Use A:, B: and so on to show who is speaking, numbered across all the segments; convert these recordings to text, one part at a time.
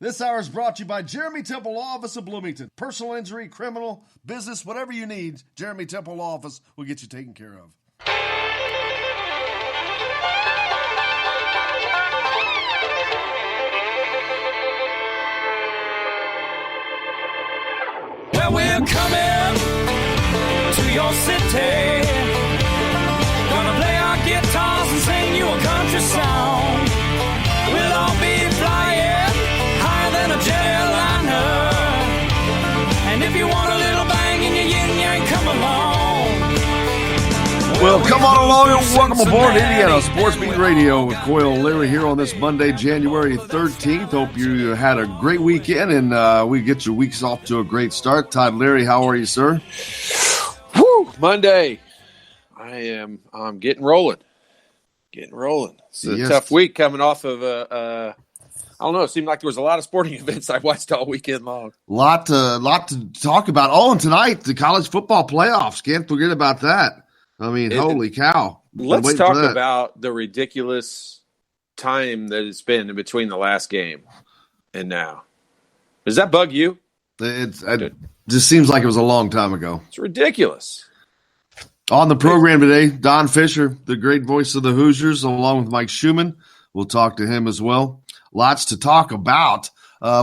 A: This hour is brought to you by Jeremy Temple Law Office of Bloomington. Personal injury, criminal, business, whatever you need, Jeremy Temple Law Office will get you taken care of.
B: Well, we're coming to your city. Gonna play our guitars and sing you a country song. We'll all be flying higher than a jetliner. And if you want a little bang in your yin-yang, come along.
A: Well, come on along and welcome aboard Indiana Sports Beat Radio with Coyle Leary here on this Monday, January 13th. Hope you had a great weekend and we get your weeks off to a great start. Todd Leary, how are you, sir?
C: Woo! Monday. I'm getting rolling. It's a tough week coming off of I don't know. It seemed like there was a lot of sporting events I watched all weekend long.
A: Lot to talk about. Oh, and tonight, the college football playoffs. Can't forget about that. I mean, holy cow.
C: Let's talk about the ridiculous time that it's been in between the last game and now. Does that bug you?
A: It just seems like it was a long time ago.
C: It's ridiculous.
A: On the program today, Don Fischer, the great voice of the Hoosiers, along with Mike Schumann. We'll talk to him as well. Lots to talk about.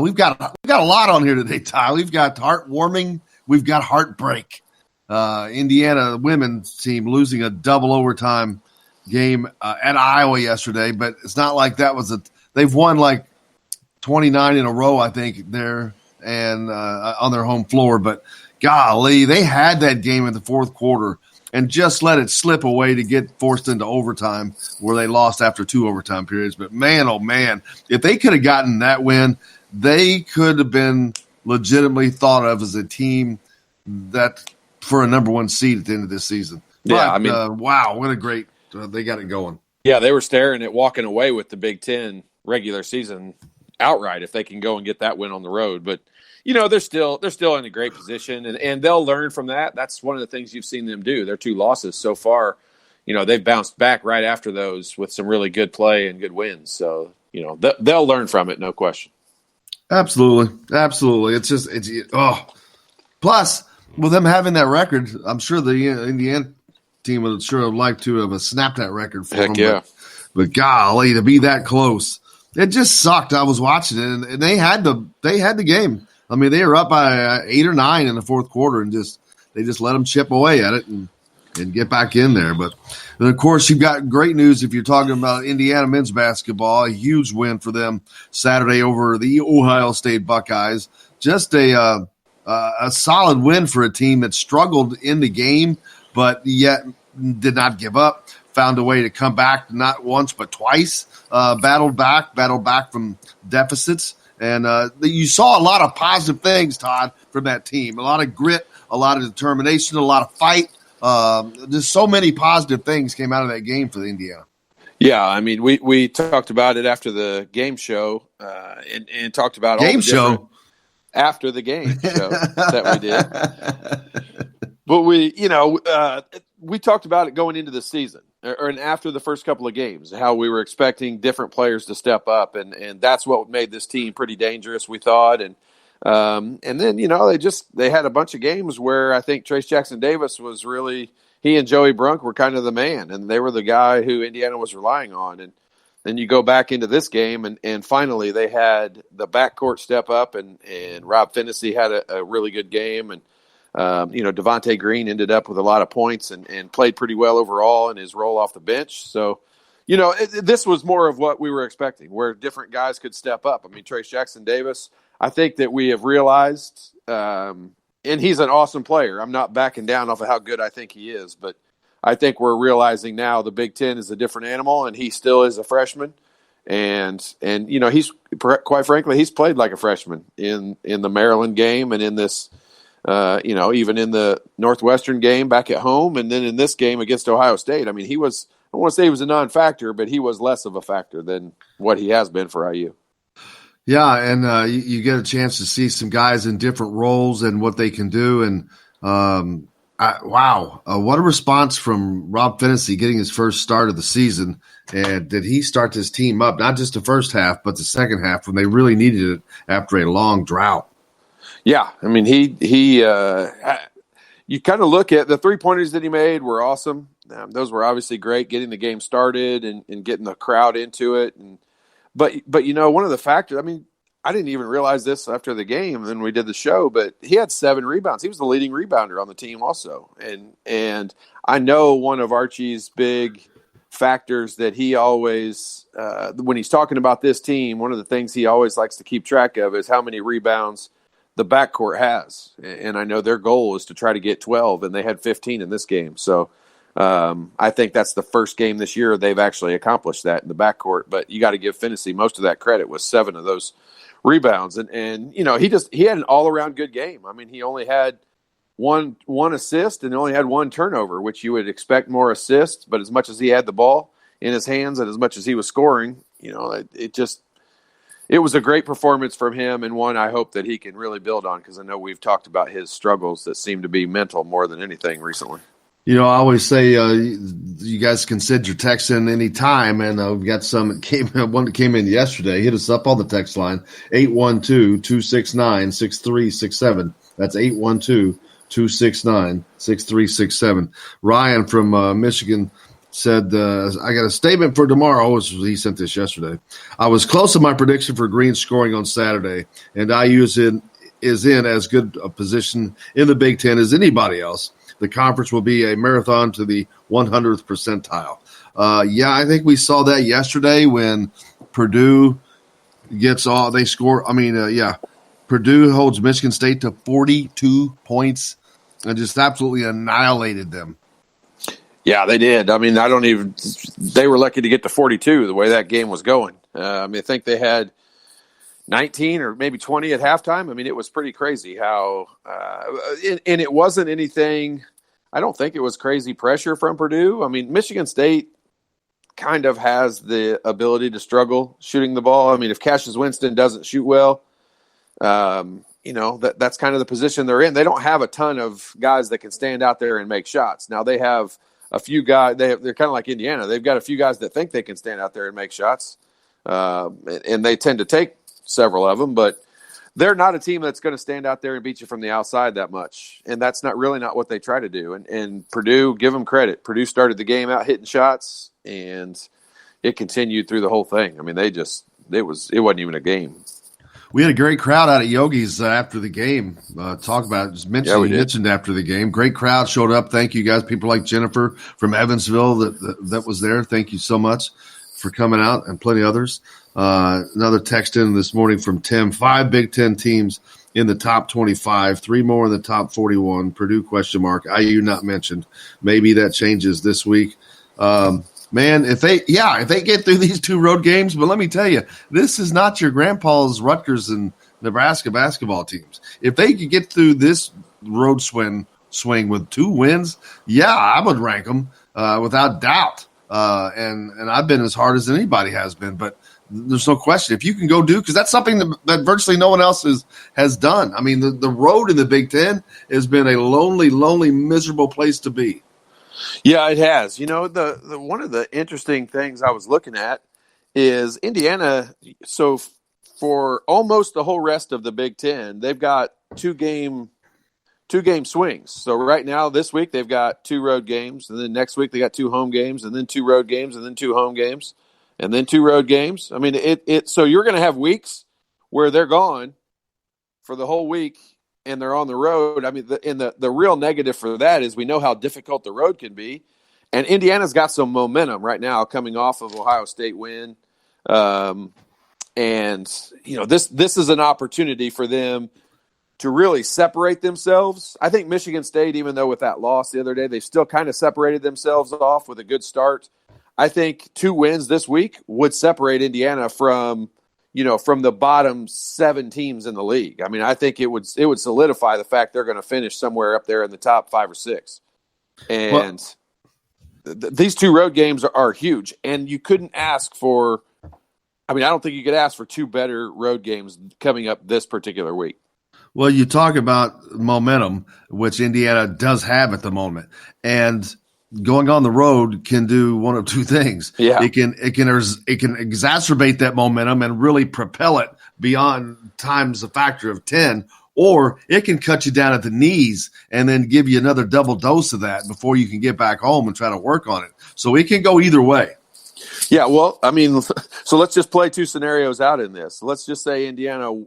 A: We've got a lot on here today, Ty. We've got heartwarming. We've got heartbreak. Indiana women's team losing a double overtime game at Iowa yesterday, but it's not like that was they've won like 29 in a row, I think, there and on their home floor. But golly, they had that game in the fourth quarter and just let it slip away to get forced into overtime where they lost after 2 overtime periods. But man, oh man, if they could have gotten that win, they could have been legitimately thought of as a team that for a number 1 seed at the end of this season.
C: Yeah,
A: but, wow, what a great they got it going.
C: Yeah, they were staring at walking away with the Big Ten regular season outright if they can go and get that win on the road. But you know, they're still in a great position, and they'll learn from that. That's one of the things you've seen them do. Their 2 losses so far, you know, they've bounced back right after those with some really good play and good wins. So, you know, they'll learn from it, no question.
A: Absolutely. Plus, with them having that record, I'm sure the Indiana team would sure have liked to have snapped that record for them.
C: Heck yeah.
A: But golly, to be that close, it just sucked. I was watching it, and they had the game. I mean, they were up by 8 or 9 in the fourth quarter, and they just let them chip away at it and get back in there. But and of course, you've got great news if you're talking about Indiana men's basketball. A huge win for them Saturday over the Ohio State Buckeyes. Just a solid win for a team that struggled in the game, but yet did not give up. Found a way to come back not once but twice. Battled back from deficits. And you saw a lot of positive things, Todd, from that team. A lot of grit, a lot of determination, a lot of fight. Just so many positive things came out of that game for the Indiana.
C: Yeah, I mean, we talked about it after the game show and talked about
A: game show
C: after the game show that we did. But we talked about it going into the season or after the first couple of games, how we were expecting different players to step up, and that's what made this team pretty dangerous, we thought. And then, you know, they had a bunch of games where I think Trace Jackson Davis was really – he and Joey Brunk were kind of the man, and they were the guy who Indiana was relying on. And then you go back into this game, and finally they had the backcourt step up, and Rob Finney had a really good game. And, Devontae Green ended up with a lot of points and played pretty well overall in his role off the bench. So, you know, this was more of what we were expecting, where different guys could step up. I mean, Trace Jackson Davis, I think that we have realized, and he's an awesome player. I'm not backing down off of how good I think he is, but I think we're realizing now the Big Ten is a different animal, and he still is a freshman. And you know, he's quite frankly, he's played like a freshman in the Maryland game and in this, even in the Northwestern game back at home, and then in this game against Ohio State. I mean, I don't want to say he was a non-factor, but he was less of a factor than what he has been for IU.
A: Yeah, and you get a chance to see some guys in different roles and what they can do. And Wow. What a response from Rob Finney getting his first start of the season. And did he start this team up, not just the first half, but the second half when they really needed it after a long drought?
C: Yeah. I mean, you kind of look at the 3-pointers that he made were awesome. Those were obviously great, getting the game started and getting the crowd into it. But one of the factors, I mean, I didn't even realize this after the game when we did the show, but he had 7 rebounds. He was the leading rebounder on the team also. And I know one of Archie's big factors that he always, when he's talking about this team, one of the things he always likes to keep track of is how many rebounds the backcourt has. And I know their goal is to try to get 12, and they had 15 in this game. So I think that's the first game this year they've actually accomplished that in the backcourt. But you got to give Finney most of that credit with 7 of those rebounds. And he had an all-around good game. I mean, he only had one assist and only had 1 turnover, which you would expect more assists. But as much as he had the ball in his hands and as much as he was scoring, it was a great performance from him, and one I hope that he can really build on, because I know we've talked about his struggles that seem to be mental more than anything recently.
A: I always say you guys can send your text in any time, and we've got one that came in yesterday. Hit us up on the text line, 812-269-6367. That's 812-269-6367. Ryan from Michigan said, I got a statement for tomorrow. He sent this yesterday. I was close to my prediction for Green scoring on Saturday, and IU is in as good a position in the Big Ten as anybody else. The conference will be a marathon to the 100th percentile. I think we saw that yesterday when Purdue they score. Purdue holds Michigan State to 42 points and just absolutely annihilated them.
C: Yeah, they did. I mean, they were lucky to get to 42 the way that game was going. I think they had 19 or maybe 20 at halftime. I mean, it was pretty crazy how and it wasn't anything. I don't think it was crazy pressure from Purdue. I mean, Michigan State kind of has the ability to struggle shooting the ball. I mean, if Cassius Winston doesn't shoot well, that's kind of the position they're in. They don't have a ton of guys that can stand out there and make shots. Now they have a few guys. They're kind of like Indiana. They've got a few guys that think they can stand out there and make shots, and they tend to take several of them. But they're not a team that's going to stand out there and beat you from the outside that much, and that's not what they try to do. And Purdue, give them credit. Purdue started the game out hitting shots, and it continued through the whole thing. I mean, it wasn't even a game.
A: We had a great crowd out at Yogi's after the game. Talk about it. Just mentioned after the game. Great crowd showed up. Thank you, guys. People like Jennifer from Evansville that was there. Thank you so much for coming out, and plenty others. Another text in this morning from Tim. 5 Big Ten teams in the top 25, 3 more in the top 41. Purdue ? IU not mentioned. Maybe that changes this week. Man, if they get through these 2 road games, but let me tell you, this is not your grandpa's Rutgers and Nebraska basketball teams. If they could get through this road swing with 2 wins, I would rank them without doubt. And I've been as hard as anybody has been, but there's no question. If you can go do, because that's something that virtually no one else has done. I mean, the road in the Big Ten has been a lonely, lonely, miserable place to be.
C: Yeah, it has. The one of the interesting things I was looking at is Indiana. So for almost the whole rest of the Big Ten, they've got 2 game swings. So right now, this week, they've got 2 road games, and then next week they got 2 home games, and then 2 road games, and then 2 home games, and then 2 road games. I mean, so you're going to have weeks where they're gone for the whole week, and they're on the road. I mean, the real negative for that is we know how difficult the road can be. And Indiana's got some momentum right now coming off of Ohio State win. This is an opportunity for them to really separate themselves. I think Michigan State, even though with that loss the other day, they still kind of separated themselves off with a good start. I think 2 wins this week would separate Indiana from the bottom 7 teams in the league. I mean, I think it would solidify the fact they're going to finish somewhere up there in the top 5 or 6. And these 2 road games are huge. And you couldn't ask for – I mean, I don't think you could ask for 2 better road games coming up this particular week.
A: Well, you talk about momentum, which Indiana does have at the moment, and going on the road can do one of two things.
C: Yeah.
A: It can exacerbate that momentum and really propel it beyond times a factor of 10, or it can cut you down at the knees and then give you another double dose of that before you can get back home and try to work on it. So it can go either way.
C: Yeah, well, I mean, so let's just play two scenarios out in this. Let's just say Indiana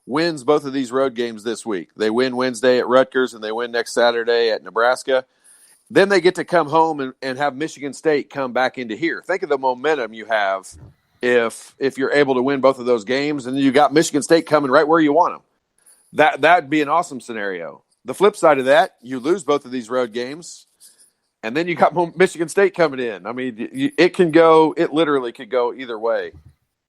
C: wins both of these road games this week. They win Wednesday at Rutgers and they win next Saturday at Nebraska. Then they get to come home and have Michigan State come back into here. Think of the momentum you have if you're able to win both of those games, and you got Michigan State coming right where you want them. That'd be an awesome scenario. The flip side of that, you lose both of these road games, and then you got Michigan State coming in. I mean, it literally could go either way.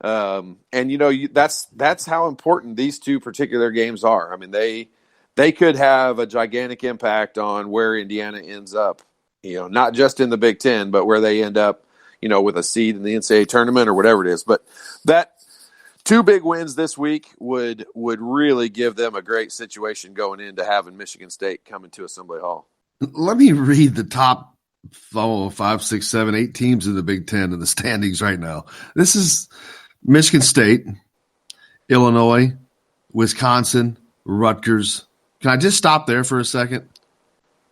C: And that's how important these two particular games are. I mean, they could have a gigantic impact on where Indiana ends up, not just in the Big Ten, but where they end up, with a seed in the NCAA tournament or whatever it is. But that two big wins this week would really give them a great situation going into having Michigan State coming to Assembly Hall.
A: Let me read the top 5, 6, 7, 8 teams in the Big Ten in the standings right now. This is Michigan State, Illinois, Wisconsin, Rutgers. Can I just stop there for a second?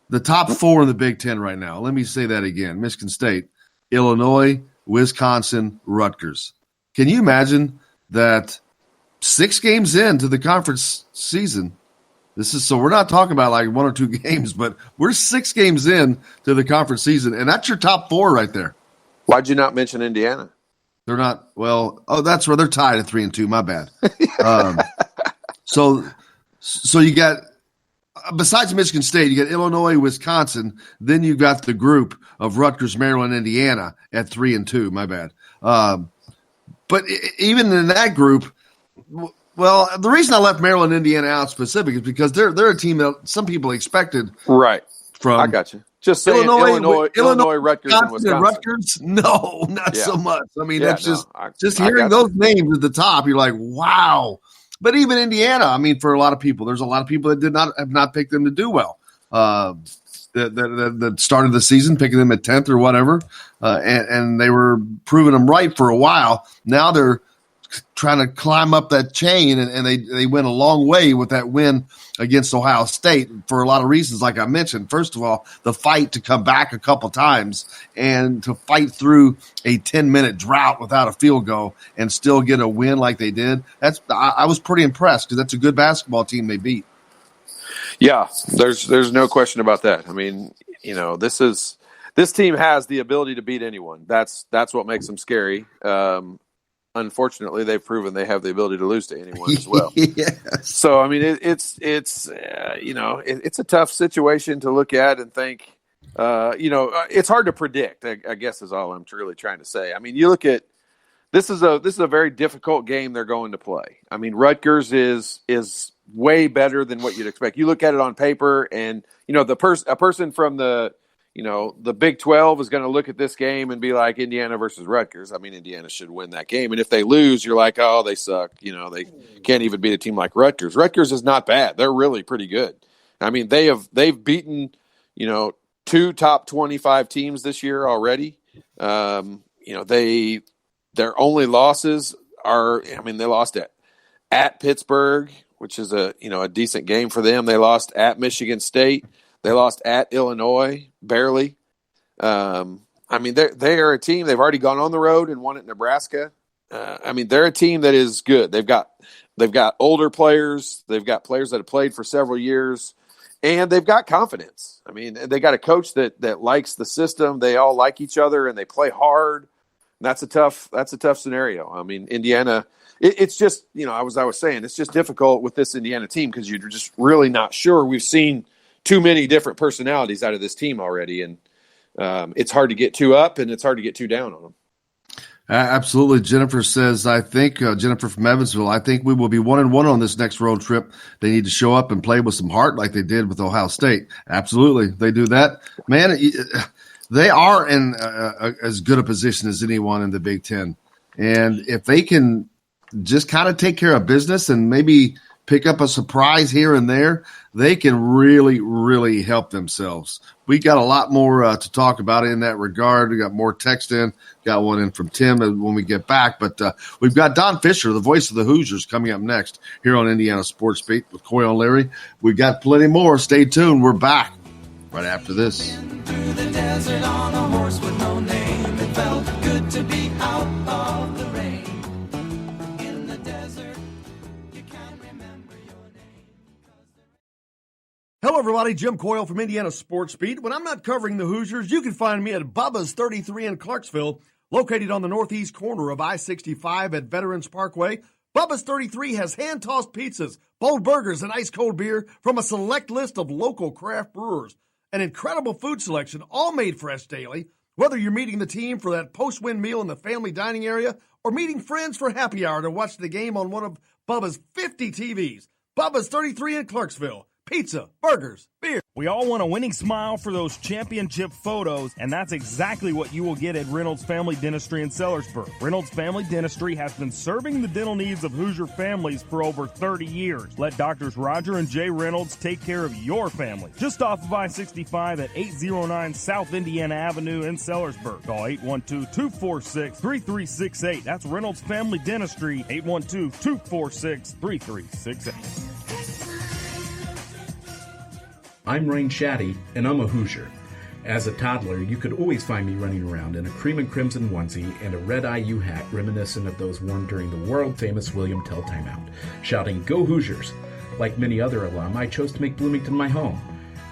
A: The top 4 in the Big Ten right now. Let me say that again. Michigan State, Illinois, Wisconsin, Rutgers. Can you imagine that 6 games into the conference season? So we're not talking about like 1 or 2 games, but we're 6 games in to the conference season, and that's your top 4 right there.
C: Why'd you not mention Indiana?
A: They're not – that's where they're tied at 3-2. My bad. So you got – besides Michigan State, you got Illinois, Wisconsin. Then you've got the group of Rutgers, Maryland, Indiana at 3-2. My bad. But even in that group – well, the reason I left Maryland, Indiana out specific is because they're a team that some people expected.
C: Right.
A: From
C: I got you. Just saying Illinois, Rutgers, and Wisconsin.
A: Rutgers? No, not so much. I mean, that's just
C: I
A: hearing those names at the top, you're like, wow. But even Indiana, I mean, for a lot of people, there's a lot of people that have not picked them to do well. That started the season picking them at 10th or whatever, and they were proving them right for a while. Now they're trying to climb up that chain, and they went a long way with that win against Ohio State for a lot of reasons, like I mentioned. First of all, the fight to come back a couple times and to fight through a 10-minute drought without a field goal and still get a win like they did. I was pretty impressed because that's a good basketball team they beat. Yeah,
C: there's no question about that. I mean, this team has the ability to beat anyone. That's what makes them scary. Unfortunately, they've proven they have the ability to lose to anyone as well.
A: Yes.
C: So, I mean, it's a tough situation to look at and think. It's hard to predict. I guess is all I'm really trying to say. I mean, you look at this is a very difficult game they're going to play. I mean, Rutgers is way better than what you'd expect. You look at it on paper, and a person from the Big 12 is going to look at this game and be like, Indiana versus Rutgers. I mean, Indiana should win that game. And if they lose, you're like, oh, they suck. They can't even beat a team like Rutgers. Rutgers is not bad. They're really pretty good. I mean, they've beaten, 2 top 25 teams this year already. Their only losses are, they lost at Pittsburgh, which is a decent game for them. They lost at Michigan State. They lost at Illinois, barely. They are a team. They've already gone on the road and won at Nebraska. They're a team that is good. They've got older players. They've got players that have played for several years, and they've got confidence. I mean, they got a coach that likes the system. They all like each other, and they play hard. That's a tough scenario. I mean, Indiana. It's just I was saying it's just difficult with this Indiana team because you're just really not sure. We've seen too many different personalities out of this team already, and it's hard to get too up and it's hard to get too down on them.
A: Absolutely. Jennifer says, I think, Jennifer from Evansville, I think we will be 1-1 on this next road trip. They need to show up and play with some heart like they did with Ohio State. Absolutely. They do that. Man, they are in as good a position as anyone in the Big Ten. And if they can just kind of take care of business and maybe pick up a surprise here and there, they can really, really help themselves. We got a lot more to talk about in that regard. We got more text in. Got one in from Tim when we get back. But we've got Don Fischer, the voice of the Hoosiers, coming up next here on Indiana Sports Beat with Coyle and Leary. We've got plenty more. Stay tuned. We're back right after this.
B: Through the desert on a horse with no name, it felt good to be out of the rain. In the desert, you can't remember your name.
D: Hello, everybody. Jim Coyle from Indiana Sports Beat. When I'm not covering the Hoosiers, you can find me at Bubba's 33 in Clarksville, located on the northeast corner of I-65 at Veterans Parkway. Bubba's 33 has hand-tossed pizzas, bold burgers, and ice-cold beer from a select list of local craft brewers. An incredible food selection, all made fresh daily. Whether you're meeting the team for that post-win meal in the family dining area or meeting friends for happy hour to watch the game on one of Bubba's 50 TVs. Bubba's 33 in Clarksville. Pizza, burgers, beer.
E: We all want a winning smile for those championship photos, and that's exactly what you will get at Reynolds Family Dentistry in Sellersburg. Reynolds Family Dentistry has been serving the dental needs of Hoosier families for over 30 years. Let Doctors Roger and Jay Reynolds take care of your family. Just off of I-65 at 809 South Indiana Avenue in Sellersburg. Call 812-246-3368. That's Reynolds Family Dentistry, 812-246-3368.
F: I'm Rain Shaddy, and I'm a Hoosier. As a toddler, you could always find me running around in a cream and crimson onesie and a red IU hat reminiscent of those worn during the world-famous William Tell timeout, shouting, "Go Hoosiers!" Like many other alum, I chose to make Bloomington my home.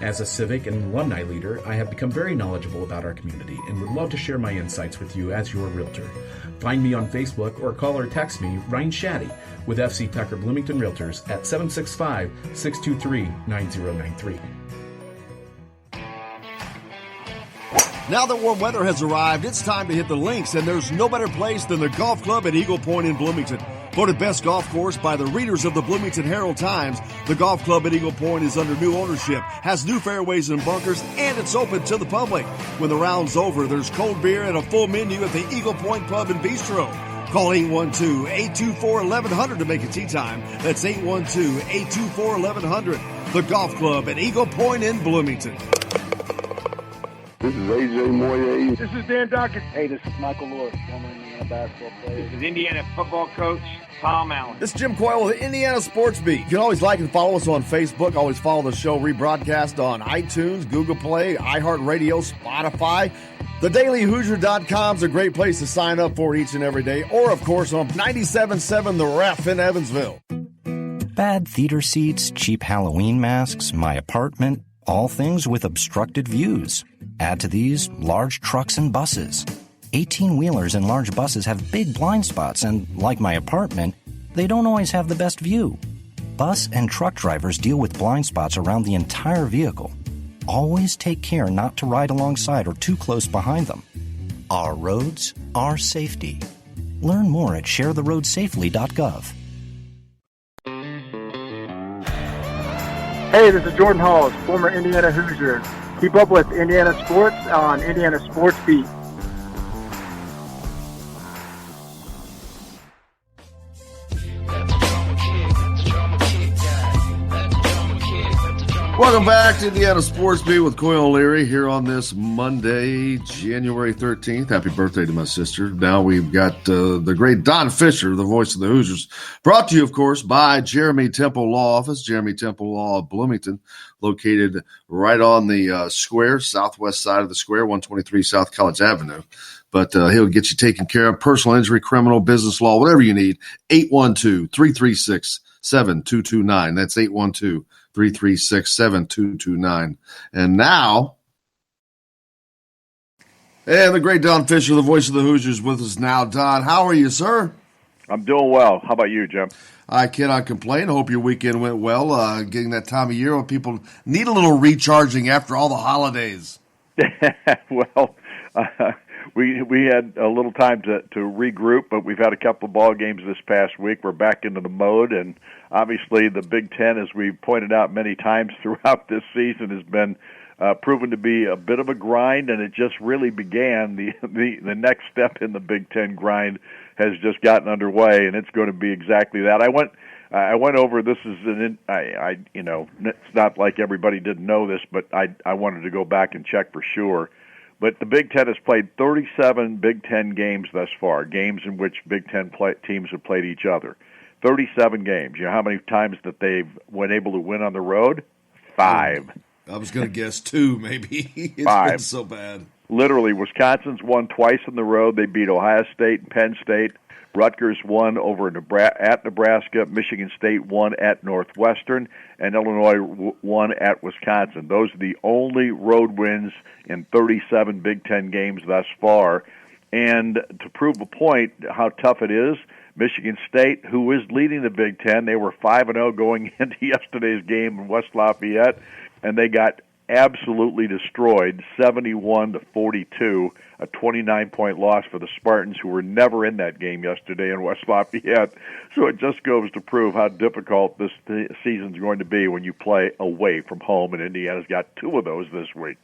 F: As a civic and alumni leader, I have become very knowledgeable about our community and would love to share my insights with you as your realtor. Find me on Facebook or call or text me, Ryan Shaddy, with FC Tucker Bloomington Realtors at 765-623-9093.
D: Now that warm weather has arrived, it's time to hit the links, and there's no better place than the Golf Club at Eagle Point in Bloomington. Voted best golf course by the readers of the Bloomington Herald-Times, the Golf Club at Eagle Point is under new ownership, has new fairways and bunkers, and it's open to the public. When the round's over, there's cold beer and a full menu at the Eagle Point Pub and Bistro. Call 812-824-1100 to make a tee time. That's 812-824-1100. The Golf Club at Eagle Point in Bloomington.
G: This is AJ Moye.
H: This is Dan Dockett.
I: Hey, this is Michael Lord, former Indiana basketball player.
H: This is Indiana football coach Tom Allen.
D: This is Jim Coyle with the Indiana Sports Beat. You can always like and follow us on Facebook. Always follow the show rebroadcast on iTunes, Google Play, iHeartRadio, Spotify. TheDailyHoosier.com is a great place to sign up for each and every day. Or, of course, on 97.7 The Ref in Evansville.
J: Bad theater seats, cheap Halloween masks, my apartment, all things with obstructed views. Add to these large trucks and buses. 18-wheelers and large buses have big blind spots, and like my apartment, they don't always have the best view. Bus and truck drivers deal with blind spots around the entire vehicle. Always take care not to ride alongside or too close behind them. Our roads, our safety. Learn more at sharetheroadsafely.gov.
I: Hey, this is Jordan Halls, former Indiana Hoosier. Keep up with Indiana sports on Indiana Sports Beat.
A: Welcome back to Indiana Sports Beat with Coyle Leary here on this Monday, January 13th. Happy birthday to my sister. Now we've got the great Don Fischer, the voice of the Hoosiers, brought to you, of course, by Jeremy Temple Law Office, Jeremy Temple Law of Bloomington, located right on the square, southwest side of the square, 123 South College Avenue. But he'll get you taken care of, personal injury, criminal, business law, whatever you need. 812-336-7229. That's 812-336-7229. And now, and the great Don Fischer, the voice of the Hoosiers, with us now. Don, how are you, sir?
G: I'm doing well. How about you, Jim?
A: I cannot complain. I hope your weekend went well, getting that time of year when people need a little recharging after all the holidays.
G: Well, we had a little time to regroup, but we've had a couple of ball games this past week. We're back into the mode, and obviously the Big Ten, as we've pointed out many times throughout this season, has been proven to be a bit of a grind, and it just really began. The next step in the Big Ten grind has just gotten underway, and it's going to be exactly that. I I went over. This is it's not like everybody didn't know this, but I wanted to go back and check for sure. But the Big Ten has played 37 Big Ten games thus far, games in which Big Ten teams have played each other. 37 games. You know how many times that they've been able to win on the road? 5.
A: I was going to guess 2, maybe. It's
G: 5.
A: been so bad.
G: Literally, Wisconsin's won twice on the road. They beat Ohio State and Penn State. Rutgers won over at Nebraska. Michigan State won at Northwestern. And Illinois won at Wisconsin. Those are the only road wins in 37 Big Ten games thus far. And to prove a point how tough it is, Michigan State, who is leading the Big Ten, they were 5-0 going into yesterday's game in West Lafayette, and they got absolutely destroyed, 71-42, a 29-point loss for the Spartans, who were never in that game yesterday in West Lafayette. So it just goes to prove how difficult this season's going to be when you play away from home, and Indiana's got 2 of those this week.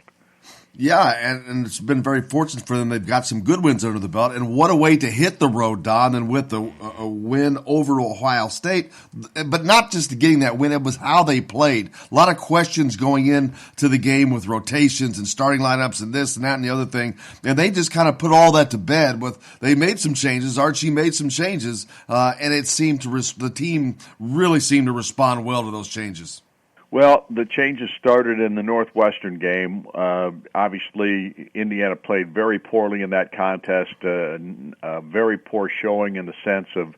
A: Yeah, and it's been very fortunate for them. They've got some good wins under the belt, and what a way to hit the road, Don, and with a win over Ohio State. But not just getting that win, it was how they played. A lot of questions going into the game with rotations and starting lineups and this and that and the other thing, and they just kind of put all that to bed. They made some changes. Archie made some changes, and it seemed the team really seemed to respond well to those changes.
G: Well, the changes started in the Northwestern game. Obviously, Indiana played very poorly in that contest, a very poor showing in the sense of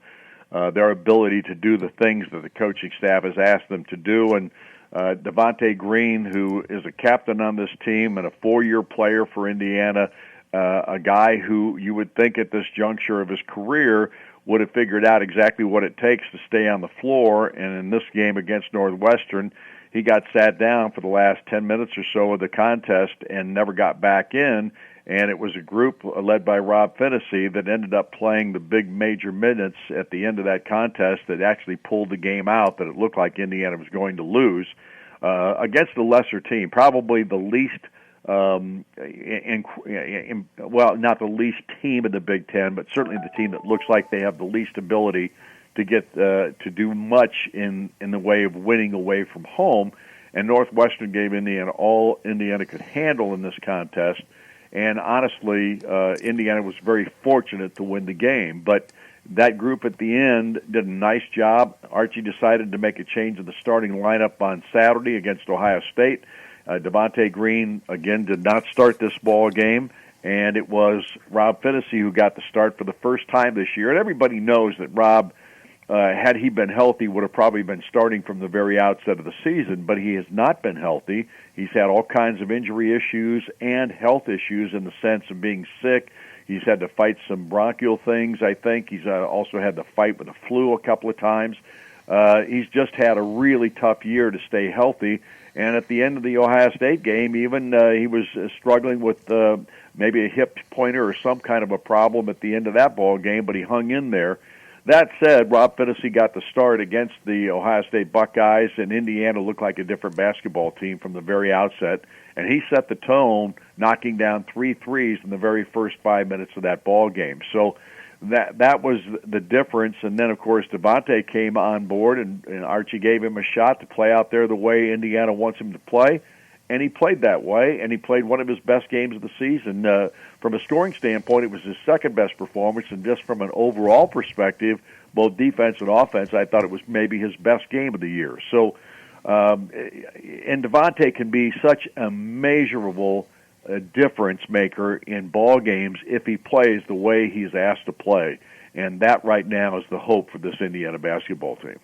G: their ability to do the things that the coaching staff has asked them to do. And Devontae Green, who is a captain on this team and a 4-year player for Indiana, a guy who you would think at this juncture of his career would have figured out exactly what it takes to stay on the floor. And in this game against Northwestern, he got sat down for the last 10 minutes or so of the contest and never got back in, and it was a group led by Rob Finney that ended up playing the big major minutes at the end of that contest that actually pulled the game out, that it looked like Indiana was going to lose against a lesser team, probably the least not the least team in the Big Ten, but certainly the team that looks like they have the least ability to get to do much in the way of winning away from home. And Northwestern gave Indiana all Indiana could handle in this contest. And honestly, Indiana was very fortunate to win the game. But that group at the end did a nice job. Archie decided to make a change in the starting lineup on Saturday against Ohio State. Devontae Green, again, did not start this ball game. And it was Rob Finney who got the start for the first time this year. And everybody knows that Rob, had he been healthy, would have probably been starting from the very outset of the season, but he has not been healthy. He's had all kinds of injury issues and health issues in the sense of being sick. He's had to fight some bronchial things, I think. He's also had to fight with the flu a couple of times. He's just had a really tough year to stay healthy. And at the end of the Ohio State game, even he was struggling with maybe a hip pointer or some kind of a problem at the end of that ball game, but he hung in there. That said, Rob Finney got the start against the Ohio State Buckeyes, and Indiana looked like a different basketball team from the very outset. And he set the tone, knocking down 3 threes in the very first 5 minutes of that ball game. So that was the difference. And then, of course, Devontae came on board, and Archie gave him a shot to play out there the way Indiana wants him to play. And he played that way, and he played one of his best games of the season. From a scoring standpoint, it was his second-best performance, and just from an overall perspective, both defense and offense, I thought it was maybe his best game of the year. So, and Devontae can be such a measurable difference maker in ball games if he plays the way he's asked to play. And that right now is the hope for this Indiana basketball team.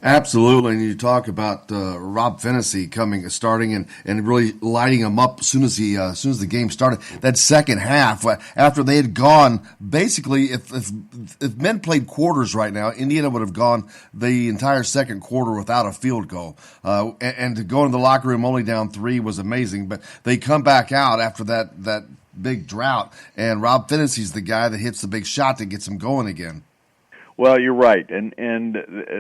A: Absolutely, and you talk about Rob Finney starting and really lighting him up as soon as the game started. That second half, after they had gone, basically, if men played quarters right now, Indiana would have gone the entire second quarter without a field goal. And to go into the locker room only down 3 was amazing. But they come back out after that big drought, and Rob Finney's the guy that hits the big shot that gets them going again.
G: Well, you're right, and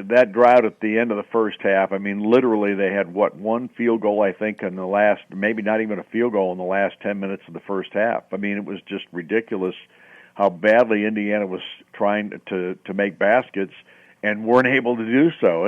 G: that drought at the end of the first half, I mean, literally they had, one field goal, I think, in the last, maybe not even a field goal in the last 10 minutes of the first half. I mean, it was just ridiculous how badly Indiana was trying to make baskets, and weren't able to do so.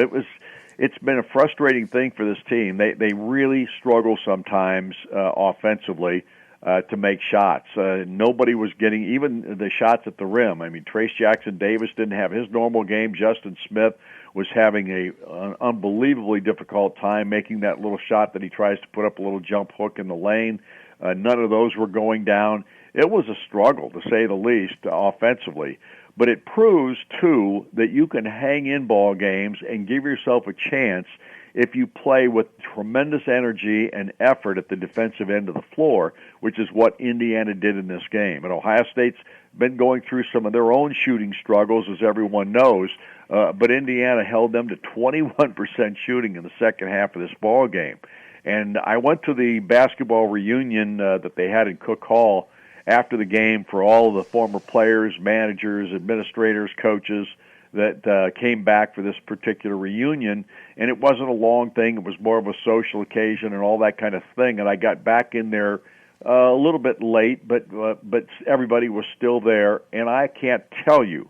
G: It's been a frustrating thing for this team. They really struggle sometimes offensively to make shots. Nobody was getting even the shots at the rim. I mean, Trace Jackson-Davis didn't have his normal game. Justin Smith was having an unbelievably difficult time making that little shot that he tries to put up a little jump hook in the lane. None of those were going down. It was a struggle, to say the least, offensively. But it proves, too, that you can hang in ball games and give yourself a chance if you play with tremendous energy and effort at the defensive end of the floor, which is what Indiana did in this game. And Ohio State's been going through some of their own shooting struggles, as everyone knows, but Indiana held them to 21% shooting in the second half of this ball game. And I went to the basketball reunion that they had in Cook Hall after the game for all of the former players, managers, administrators, coaches that came back for this particular reunion. And it wasn't a long thing. It was more of a social occasion and all that kind of thing. And I got back in there a little bit late, but everybody was still there. And I can't tell you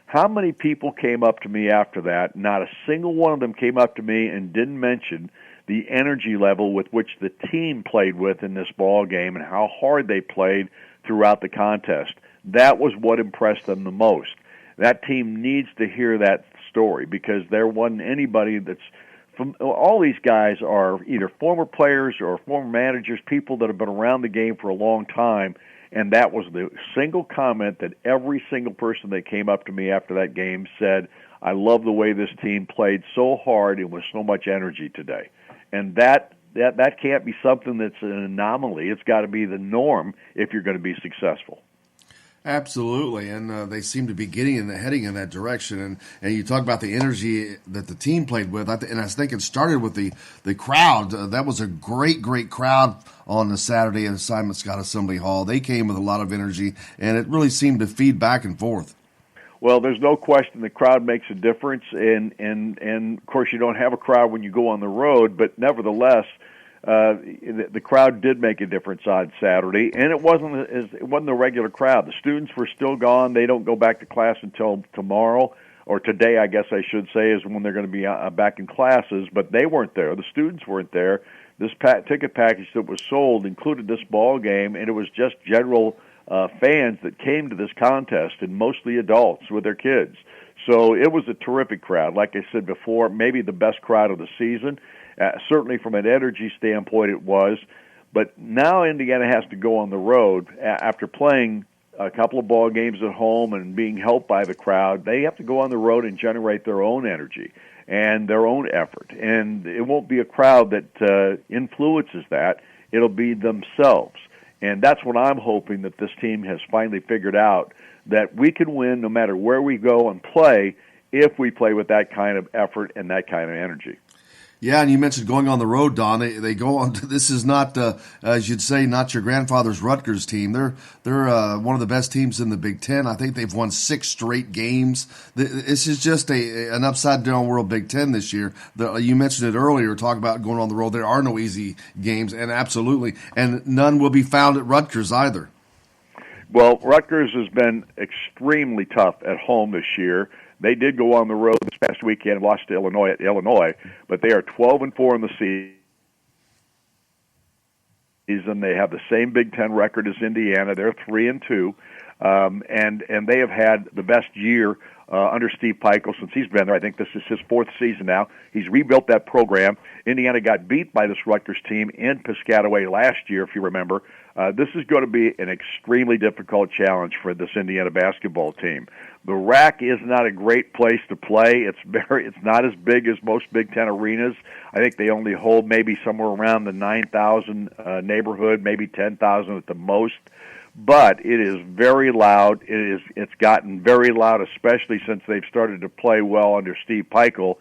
G: how many people came up to me after that. Not a single one of them came up to me and didn't mention the energy level with which the team played with in this ball game and how hard they played throughout the contest. That was what impressed them the most. That team needs to hear that story, because there wasn't anybody that's from, all these guys are either former players or former managers, people that have been around the game for a long time, and that was the single comment that every single person that came up to me after that game said, I love the way this team played so hard and with so much energy today. And that can't be something that's an anomaly. It's got to be the norm if you're going to be successful.
A: Absolutely, and they seem to be heading in that direction. And you talk about the energy that the team played with, and I think it started with the crowd. That was a great crowd on the Saturday at Simon Scott Assembly Hall. They came with a lot of energy, and it really seemed to feed back and forth.
G: Well, there's no question the crowd makes a difference, and of course you don't have a crowd when you go on the road, but nevertheless, the crowd did make a difference on Saturday, and it wasn't the regular crowd. The students were still gone. They don't go back to class until tomorrow, or today, I guess I should say, is when they're going to be back in classes. But they weren't there. The students weren't there. This ticket package that was sold included this ball game, and it was just general fans that came to this contest, and mostly adults with their kids. So it was a terrific crowd. Like I said before, maybe the best crowd of the season. Certainly from an energy standpoint it was, but now Indiana has to go on the road after playing a couple of ball games at home and being helped by the crowd. They have to go on the road and generate their own energy and their own effort, and it won't be a crowd that influences that. It'll be themselves, and that's what I'm hoping that this team has finally figured out, that we can win no matter where we go and play if we play with that kind of effort and that kind of energy.
A: Yeah, and you mentioned going on the road, Don. They go on. This is not, as you'd say, not your grandfather's Rutgers team. They're one of the best teams in the Big Ten. I think they've won 6 straight games. This is just an upside down world Big Ten this year. You mentioned it earlier, talking about going on the road. There are no easy games, and absolutely, and none will be found at Rutgers either. Well,
G: Rutgers has been extremely tough at home this year. They did go on the road this past weekend, lost to Illinois, but they are 12-4 in the season. They have the same Big Ten record as Indiana. They're 3-2, and they have had the best year under Steve Peichel since he's been there. I think this is his 4th season now. He's rebuilt that program. Indiana got beat by this Rutgers team in Piscataway last year, if you remember. This is going to be an extremely difficult challenge for this Indiana basketball team. The RAC is not a great place to play. It's not as big as most Big Ten arenas. I think they only hold maybe somewhere around the 9,000 neighborhood, maybe 10,000 at the most. But it is very loud. It's gotten very loud, especially since they've started to play well under Steve Peichel.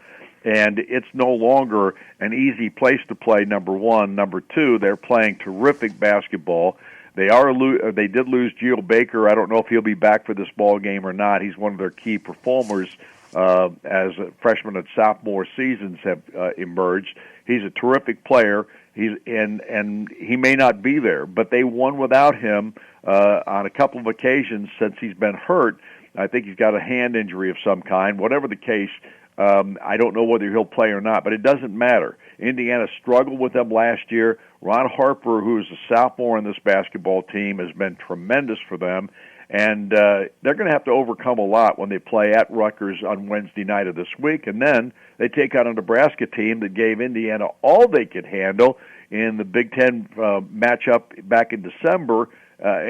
G: And it's no longer an easy place to play, number one. Number two, they're playing terrific basketball. They did lose Geo Baker. I don't know if he'll be back for this ball game or not. He's one of their key performers as freshman and sophomore seasons have emerged. He's a terrific player. And he may not be there, but they won without him on a couple of occasions since he's been hurt. I think he's got a hand injury of some kind. Whatever the case, I don't know whether he'll play or not, but it doesn't matter. Indiana struggled with them last year. Ron Harper, who is a sophomore in this basketball team, has been tremendous for them. And they're going to have to overcome a lot when they play at Rutgers on Wednesday night of this week. And then they take out a Nebraska team that gave Indiana all they could handle in the Big Ten matchup back in December,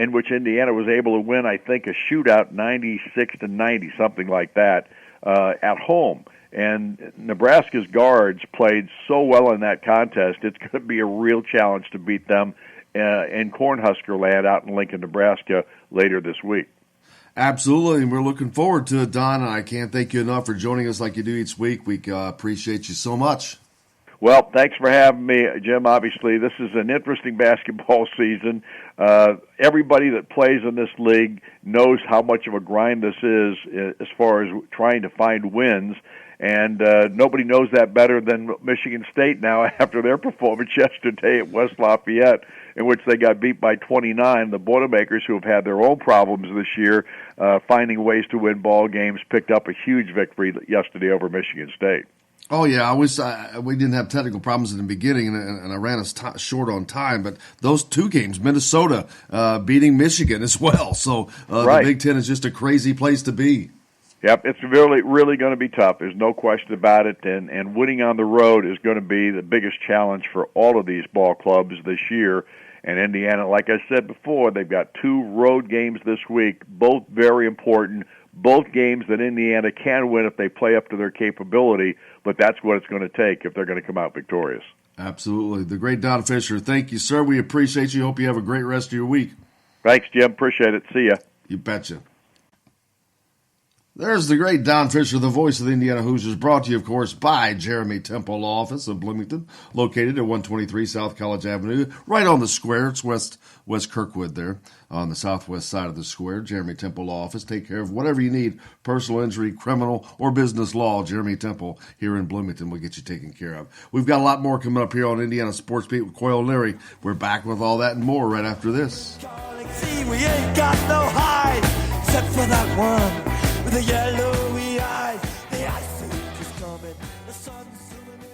G: in which Indiana was able to win, I think, a shootout 96-90, something like that, at home. And Nebraska's guards played so well in that contest, it's going to be a real challenge to beat them in Cornhusker land out in Lincoln, Nebraska later this week.
A: Absolutely, and we're looking forward to it, Don, and I can't thank you enough for joining us like you do each week. We appreciate you so much.
G: Well, thanks for having me, Jim. Obviously, this is an interesting basketball season. Everybody that plays in this league knows how much of a grind this is as far as trying to find wins. And nobody knows that better than Michigan State now after their performance yesterday at West Lafayette, in which they got beat by 29. The Boilermakers, who have had their own problems this year, finding ways to win ball games, picked up a huge victory yesterday over Michigan State.
A: Oh, yeah, we didn't have technical problems in the beginning, and I ran us short on time, but those two games, Minnesota beating Michigan as well. So
G: right.
A: The Big Ten is just a crazy place to be.
G: Yep, it's really, really going to be tough. There's no question about it, and winning on the road is going to be the biggest challenge for all of these ball clubs this year. And Indiana, like I said before, they've got 2 road games this week, both very important, both games that Indiana can win if they play up to their capability, but that's what it's going to take if they're going to come out victorious.
A: Absolutely. The great Don Fischer, thank you, sir. We appreciate you. Hope you have a great rest of your week.
G: Thanks, Jim. Appreciate it. See ya.
A: You betcha. There's the great Don Fischer, the voice of the Indiana Hoosiers, brought to you, of course, by Jeremy Temple Law Office of Bloomington, located at 123 South College Avenue, right on the square. It's West Kirkwood there on the southwest side of the square. Jeremy Temple Law Office. Take care of whatever you need, personal injury, criminal, or business law. Jeremy Temple here in Bloomington will get you taken care of. We've got a lot more coming up here on Indiana Sports Beat with Coyle and Leary. We're back with all that and more right after this.
B: See, we ain't got no hide except for that one. With the yellowy eyes, the ice age is coming, the sun's zooming in.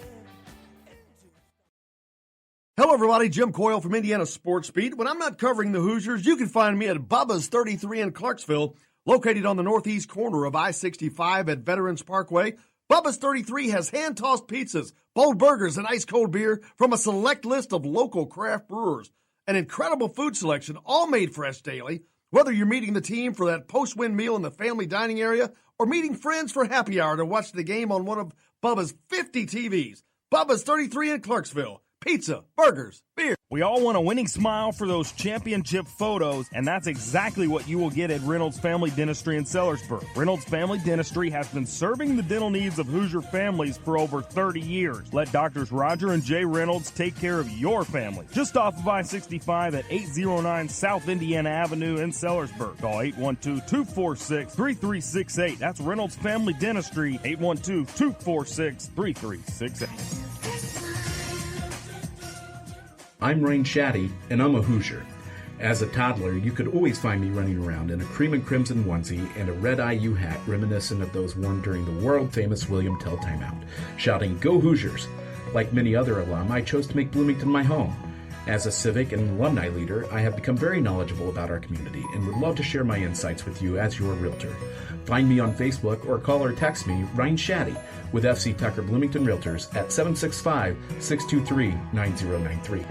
D: Hello, everybody. Jim Coyle from Indiana Sports Beat. When I'm not covering the Hoosiers, you can find me at Bubba's 33 in Clarksville, located on the northeast corner of I-65 at Veterans Parkway. Bubba's 33 has hand-tossed pizzas, bold burgers, and ice-cold beer from a select list of local craft brewers. An incredible food selection, all made fresh daily. Whether you're meeting the team for that post-win meal in the family dining area or meeting friends for happy hour to watch the game on one of Bubba's 50 TVs, Bubba's 33 in Clarksville. Pizza, burgers, beer.
E: We all want a winning smile for those championship photos, and that's exactly what you will get at Reynolds Family Dentistry in Sellersburg. Reynolds Family Dentistry has been serving the dental needs of Hoosier families for over 30 years. Let Doctors Roger and Jay Reynolds take care of your family. Just off of I-65 at 809 South Indiana Avenue in Sellersburg. Call 812-246-3368. That's Reynolds Family Dentistry, 812-246-3368.
F: I'm Rain Shaddy, and I'm a Hoosier. As a toddler, you could always find me running around in a cream and crimson onesie and a red IU hat reminiscent of those worn during the world-famous William Tell timeout, shouting, "Go Hoosiers!" Like many other alum, I chose to make Bloomington my home. As a civic and alumni leader, I have become very knowledgeable about our community and would love to share my insights with you as your realtor. Find me on Facebook or call or text me, Ryan Shaddy, with FC Tucker Bloomington Realtors at 765-623-9093.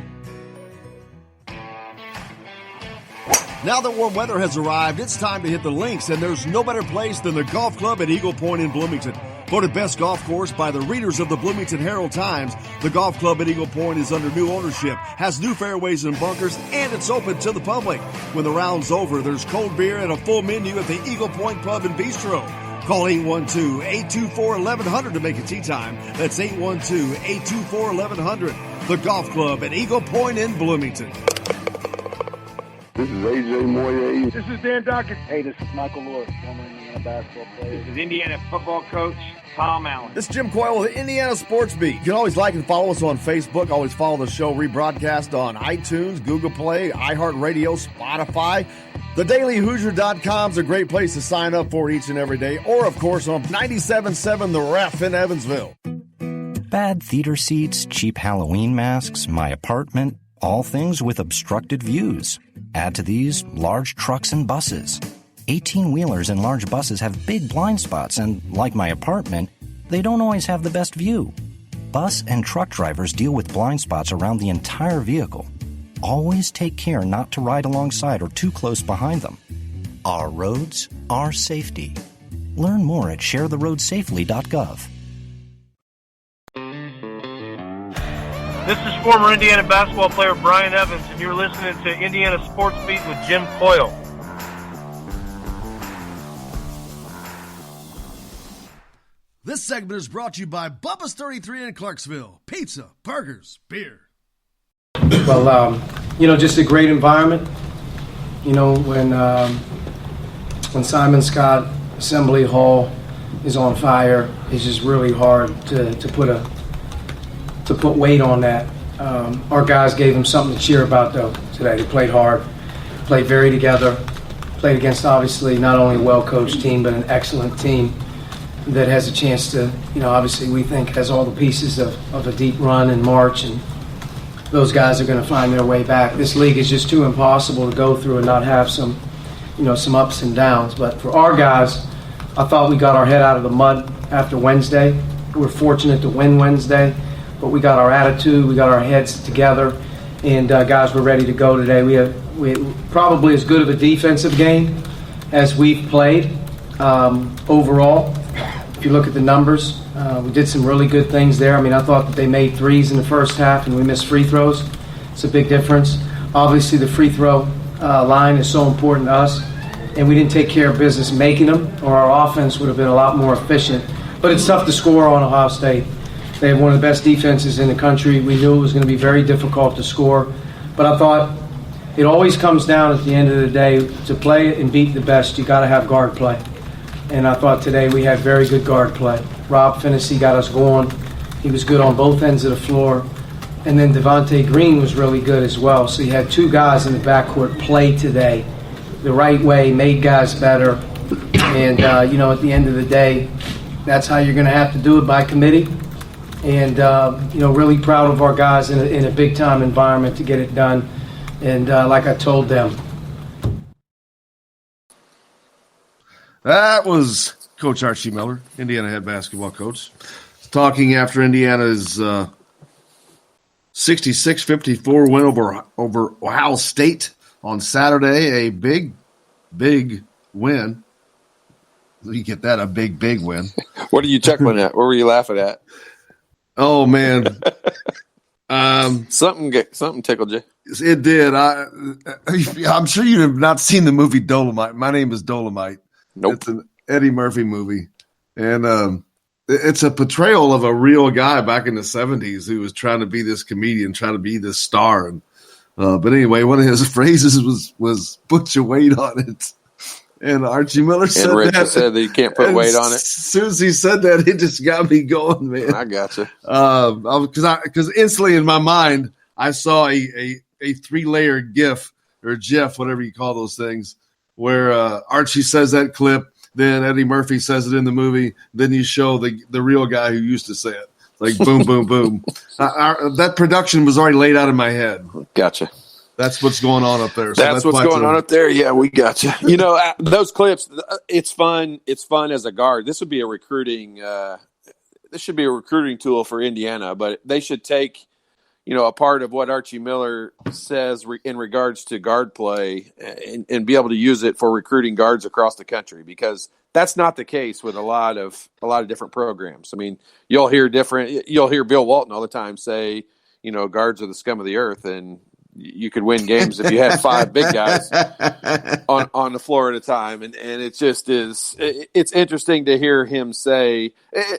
D: Now that warm weather has arrived, it's time to hit the links, and there's no better place than the Golf Club at Eagle Point in Bloomington. Voted best golf course by the readers of the Bloomington Herald-Times, the Golf Club at Eagle Point is under new ownership, has new fairways and bunkers, and it's open to the public. When the round's over, there's cold beer and a full menu at the Eagle Point Pub and Bistro. Call 812-824-1100 to make a tee time. That's 812-824-1100. The Golf Club at Eagle Point in Bloomington.
K: This is A.J. Moyer.
H: This is Dan Dockett.
I: Hey, this is Michael Lewis, former Indiana basketball player.
H: This is Indiana football coach Tom Allen.
D: This is Jim Coyle with the Indiana Sports Beat. You can always like and follow us on Facebook. Always follow the show rebroadcast on iTunes, Google Play, iHeartRadio, Spotify. TheDailyHoosier.com is a great place to sign up for each and every day, or, of course, on 97.7 The Ref in Evansville.
J: Bad theater seats, cheap Halloween masks, my apartment, all things with obstructed views. Add to these large trucks and buses. 18-wheelers and large buses have big blind spots, and like my apartment, they don't always have the best view. Bus and truck drivers deal with blind spots around the entire vehicle. Always take care not to ride alongside or too close behind them. Our roads, our safety. Learn more at sharetheroadsafely.gov.
H: This is former Indiana basketball player Brian Evans, and you're listening to Indiana Sports Beat with Jim Coyle.
D: This segment is brought to you by Bubba's 33 in Clarksville. Pizza, burgers, beer.
L: Well, just a great environment. When Simon Scott Assembly Hall is on fire, it's just really hard to put weight on that. Our guys gave them something to cheer about, though, today. They played hard, played very together, played against, obviously, not only a well-coached team, but an excellent team that has a chance to, obviously we think has all the pieces of a deep run in March, and those guys are going to find their way back. This league is just too impossible to go through and not have some ups and downs. But for our guys, I thought we got our head out of the mud after Wednesday. We were fortunate to win Wednesday, but we got our attitude, we got our heads together, and guys were ready to go today. We probably as good of a defensive game as we've played overall. If you look at the numbers, we did some really good things there. I thought that they made threes in the first half and we missed free throws. It's a big difference. Obviously, the free throw line is so important to us, and we didn't take care of business making them, or our offense would have been a lot more efficient. But it's tough to score on Ohio State. They have one of the best defenses in the country. We knew it was going to be very difficult to score. But I thought it always comes down at the end of the day, to play and beat the best, you got to have guard play. And I thought today we had very good guard play. Rob Finney got us going. He was good on both ends of the floor. And then Devontae Green was really good as well. So you had two guys in the backcourt play today the right way, made guys better. And, at the end of the day, that's how you're going to have to do it, by committee. And, really proud of our guys in a big-time environment to get it done. And like I told them,
A: that was Coach Archie Miller, Indiana head basketball coach, talking after Indiana's 66-54 win over Ohio State on Saturday. A big win. You get that, a big win.
C: What are you chuckling at? What were you laughing at?
A: Oh, man.
C: Something tickled you.
A: It did. I'm sure you have not seen the movie Dolomite. My Name is Dolomite.
C: Nope.
A: It's an Eddie Murphy movie. And it's a portrayal of a real guy back in the 70s who was trying to be this comedian, trying to be this star. And but anyway, one of his phrases was "put your weight on it." And Archie Miller said
C: Rich
A: that.
C: said that you can't put weight on it.
A: As soon as he said that, it just got me going, man.
C: I gotcha.
A: Because instantly in my mind, I saw a 3-layer GIF or GIF, whatever you call those things, where Archie says that clip, then Eddie Murphy says it in the movie, then you show the real guy who used to say it. Like boom, boom, boom. That production was already laid out in my head.
C: Gotcha.
A: That's what's going on up there. So
C: that's what's going on up there. Yeah, we got you. Those clips. It's fun. It's fun as a guard. This would be a recruiting. This should be a recruiting tool for Indiana. But they should take, a part of what Archie Miller says in regards to guard play, and be able to use it for recruiting guards across the country, because that's not the case with a lot of different programs. I mean, you'll hear Bill Walton all the time say, guards are the scum of the earth, and you could win games if you had 5 big guys on the floor at a time. And it just is, it's interesting to hear him say,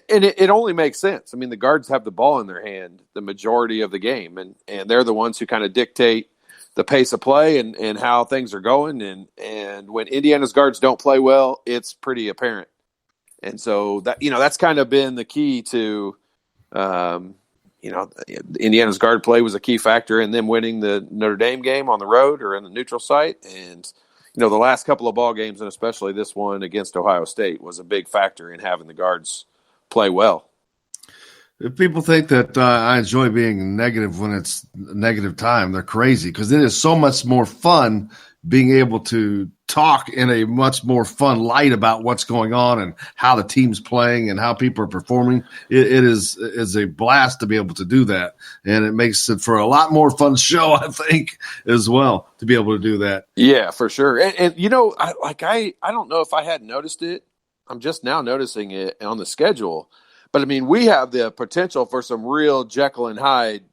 C: and it only makes sense. I mean, the guards have the ball in their hand the majority of the game, and they're the ones who kind of dictate the pace of play and how things are going. And when Indiana's guards don't play well, it's pretty apparent. And so that, that's kind of been the key to, Indiana's guard play was a key factor in them winning the Notre Dame game on the road or in the neutral site. And, the last couple of ball games, and especially this one against Ohio State, was a big factor in having the guards play well.
A: If people think that I enjoy being negative when it's negative time, they're crazy, because it is so much more fun being able to talk in a much more fun light about what's going on and how the team's playing and how people are performing. It is a blast to be able to do that, and it makes it for a lot more fun show, I think, as well, to be able to do that.
C: Yeah, for sure. And I don't know if I had noticed it. I'm just now noticing it on the schedule. But, I mean, we have the potential for some real Jekyll and Hyde,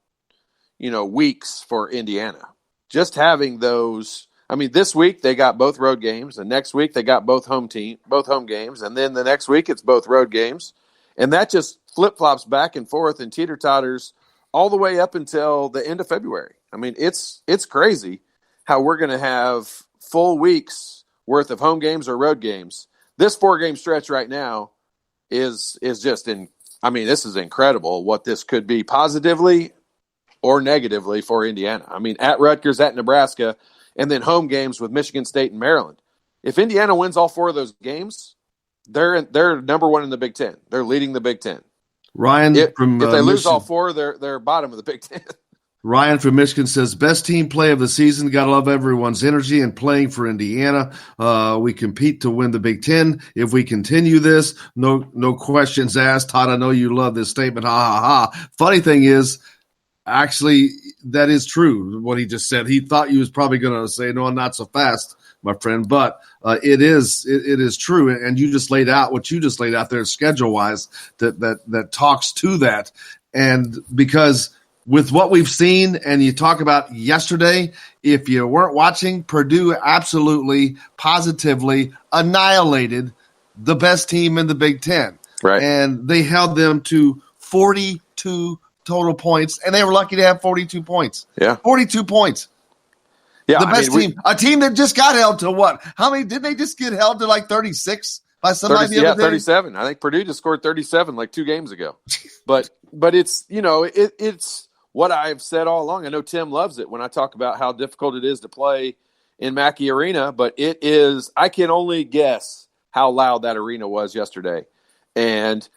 C: weeks for Indiana. Just having those. I mean, this week they got both road games, and next week they got both home games, and then the next week it's both road games. And that just flip-flops back and forth and teeter-totters all the way up until the end of February. I mean, it's crazy how we're going to have full weeks worth of home games or road games. This 4-game stretch right now is just this is incredible what this could be positively or negatively for Indiana. I mean, at Rutgers, at Nebraska, and then home games with Michigan State and Maryland. If Indiana wins all 4 of those games, they're number 1 in the Big Ten. They're leading the Big Ten.
A: Ryan,
C: if they lose all 4, they're bottom of the Big Ten.
A: Ryan from Michigan says, best team play of the season. Got to love everyone's energy and playing for Indiana. We compete to win the Big Ten. If we continue this, no questions asked. Todd, I know you love this statement. Ha, ha, ha. Funny thing is, actually, that is true, what he just said. He thought you was probably going to say, no, not so fast, my friend. But it is true. And you just laid out what you just laid out there schedule-wise that talks to that. And because – with what we've seen, and you talk about yesterday, if you weren't watching, Purdue absolutely, positively annihilated the best team in the Big Ten.
C: Right.
A: And they held them to 42 total points, and they were lucky to have 42 points.
C: Yeah.
A: 42 points.
C: Yeah.
A: The best team. A team that just got held to what? How many? Didn't they just get held to like 36 by somebody the other day?
C: 37. I think Purdue just scored 37 like 2 games ago. But it's, it's what I've said all along. I know Tim loves it when I talk about how difficult it is to play in Mackey Arena, but it is, I can only guess how loud that arena was yesterday. And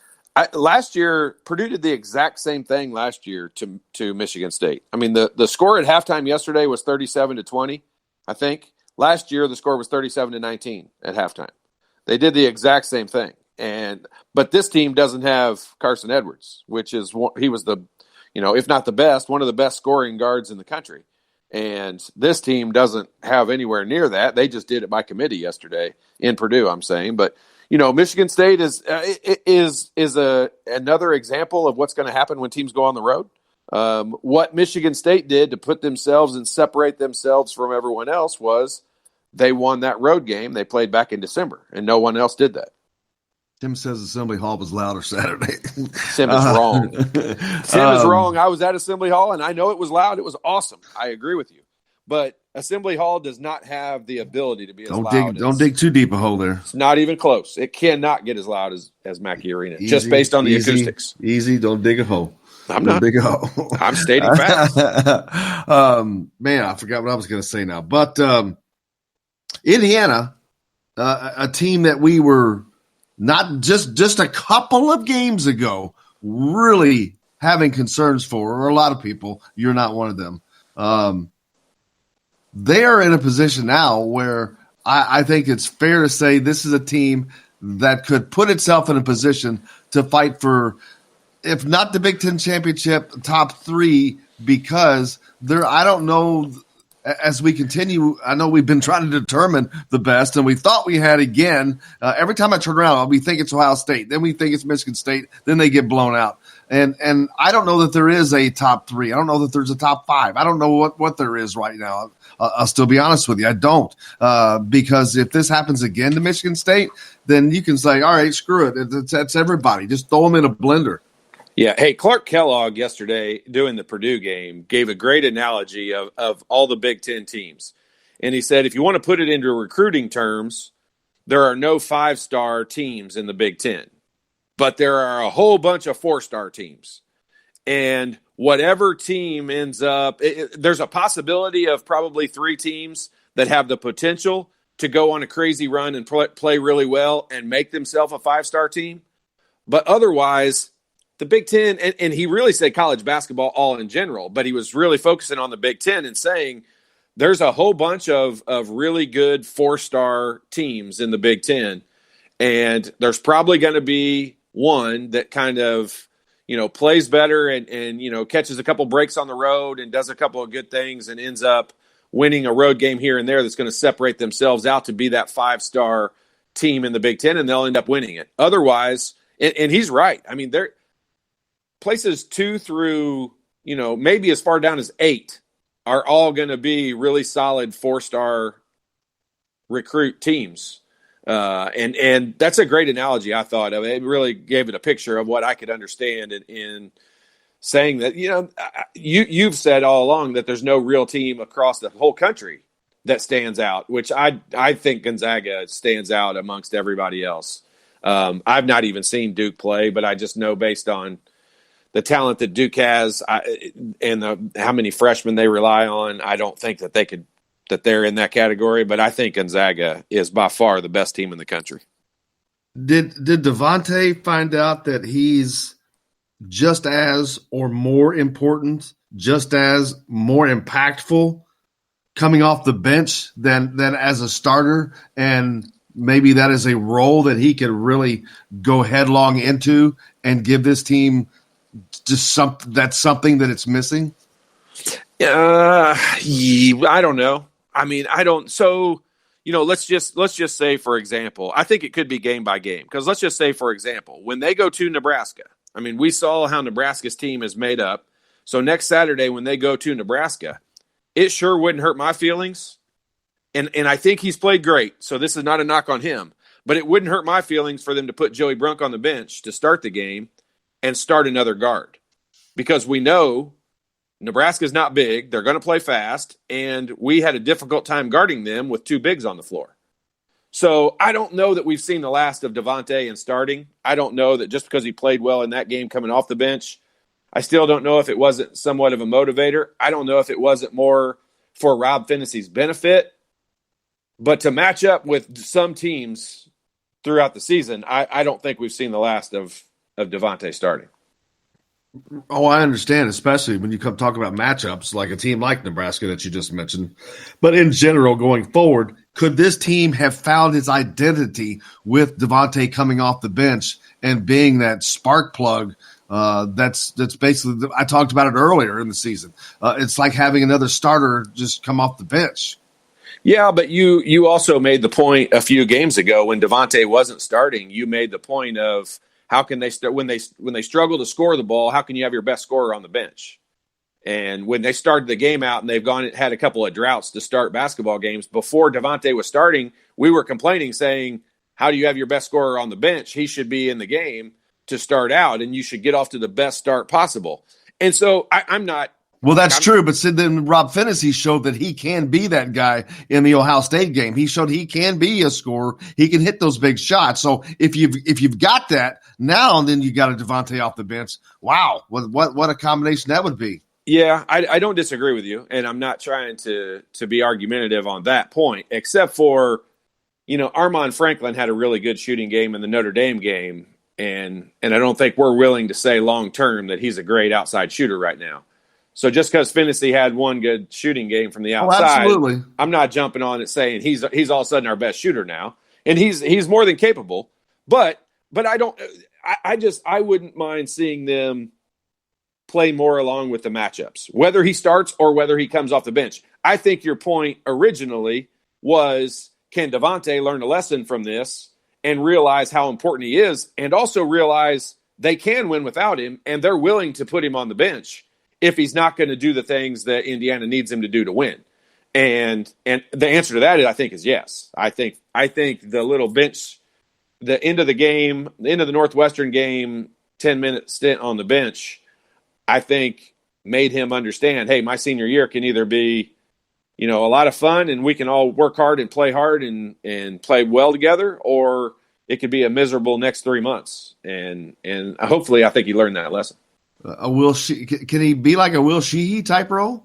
C: last year, Purdue did the exact same thing last year to Michigan State. I mean, the score at halftime yesterday was 37-20, I think. Last year, the score was 37-19 at halftime. They did the exact same thing. But this team doesn't have Carson Edwards, which is, he was the, if not the best, one of the best scoring guards in the country. And this team doesn't have anywhere near that. They just did it by committee yesterday in Purdue, I'm saying. But, Michigan State is another example of what's going to happen when teams go on the road. What Michigan State did to put themselves and separate themselves from everyone else was they won that road game. They played back in December, and no one else did that.
A: Tim says Assembly Hall was louder Saturday.
C: Sim is wrong. Sim is wrong. I was at Assembly Hall, and I know it was loud. It was awesome. I agree with you. But Assembly Hall does not have the ability to be as loud.
A: Don't dig too deep a hole there.
C: It's not even close. It cannot get as loud as Mackey Arena, just based on the acoustics.
A: Easy. Don't dig a hole.
C: I'm not.
A: Dig a hole.
C: I'm stating facts.
A: Man, I forgot what I was going to say now. But Indiana, a team that we were – not just a couple of games ago, really having concerns for, or a lot of people, you're not one of them. They are in a position now where I think it's fair to say this is a team that could put itself in a position to fight for, if not the Big Ten championship, top 3, because I don't know. As we continue, I know we've been trying to determine the best, and we thought we had again. Every time I turn around, we think it's Ohio State. Then we think it's Michigan State. Then they get blown out. And I don't know that there is a top 3. I don't know that there's a top 5. I don't know what there is right now. I'll still be honest with you. I don't. Because if this happens again to Michigan State, then you can say, all right, screw it. That's everybody. Just throw them in a blender.
C: Yeah. Hey, Clark Kellogg yesterday doing the Purdue game gave a great analogy of all the Big Ten teams. And he said, if you want to put it into recruiting terms, there are no 5-star teams in the Big Ten, but there are a whole bunch of 4-star teams. And whatever team ends up, there's a possibility of probably 3 teams that have the potential to go on a crazy run and play really well and make themselves a 5-star team. But otherwise, the Big Ten, and he really said college basketball all in general, but he was really focusing on the Big Ten and saying there's a whole bunch of really good 4-star teams in the Big Ten. And there's probably going to be one that kind of, plays better and catches a couple breaks on the road and does a couple of good things and ends up winning a road game here and there that's going to separate themselves out to be that 5-star team in the Big Ten, and they'll end up winning it. Otherwise, and he's right. I mean, they're places 2 through, maybe as far down as 8 are all going to be really solid 4-star recruit teams. And that's a great analogy, I thought of. It really gave it a picture of what I could understand in saying that, you've said all along that there's no real team across the whole country that stands out, which I think Gonzaga stands out amongst everybody else. I've not even seen Duke play, but I just know based on the talent that Duke has and how many freshmen they rely on, I don't think that they're in that category, but I think Gonzaga is by far the best team in the country.
A: Did Devontae find out that he's just as or more important, just as more impactful coming off the bench than as a starter, and maybe that is a role that he could really go headlong into and give this team just something that it's missing?
C: I don't know. I mean, I don't. So, let's just say, for example, I think it could be game by game, because let's just say, for example, when they go to Nebraska, I mean, we saw how Nebraska's team is made up. So next Saturday when they go to Nebraska, it sure wouldn't hurt my feelings. And I think he's played great. So this is not a knock on him, but it wouldn't hurt my feelings for them to put Joey Brunk on the bench to start the game and start another guard, because we know Nebraska's not big. They're going to play fast, and we had a difficult time guarding them with 2 bigs on the floor. So I don't know that we've seen the last of Devontae in starting. I don't know that just because he played well in that game coming off the bench, I still don't know if it wasn't somewhat of a motivator. I don't know if it wasn't more for Rob Phinissee's benefit. But to match up with some teams throughout the season, I don't think we've seen the last of Devontae starting.
A: Oh, I understand, especially when you come talk about matchups like a team like Nebraska that you just mentioned. But in general, going forward, could this team have found its identity with Devontae coming off the bench and being that spark plug? That's basically – I talked about it earlier in the season. It's like having another starter just come off the bench.
C: Yeah, but you also made the point a few games ago when Devontae wasn't starting. You made the point of how can they when they struggle to score the ball, how can you have your best scorer on the bench? And when they started the game out and they've had a couple of droughts to start basketball games, before Devontae was starting, we were complaining saying, how do you have your best scorer on the bench? He should be in the game to start out, and you should get off to the best start possible. And so I'm not.
A: Well, that's true, but then Rob Phinisee showed that he can be that guy in the Ohio State game. He showed he can be a scorer. He can hit those big shots. So if you've got that now, and then you got a Devontae off the bench, wow, what a combination that would be.
C: Yeah, I don't disagree with you, and I'm not trying to be argumentative on that point, except for, Armand Franklin had a really good shooting game in the Notre Dame game, and I don't think we're willing to say long term that he's a great outside shooter right now. So just because Phinisee had one good shooting game from the outside, I'm not jumping on it saying he's all of a sudden our best shooter now, and he's more than capable. But I wouldn't mind seeing them play more along with the matchups, whether he starts or whether he comes off the bench. I think your point originally was, can Devontae learn a lesson from this and realize how important he is, and also realize they can win without him, and they're willing to put him on the bench if he's not going to do the things that Indiana needs him to do to win. And the answer to that, I think, is yes. I think the little bench, the end of the game, the end of the Northwestern game, 10-minute stint on the bench, I think made him understand, hey, my senior year can either be, a lot of fun and we can all work hard and play hard and play well together, or it could be a miserable next 3 months. And hopefully I think he learned that lesson.
A: Can he be like a Will Sheehy type role?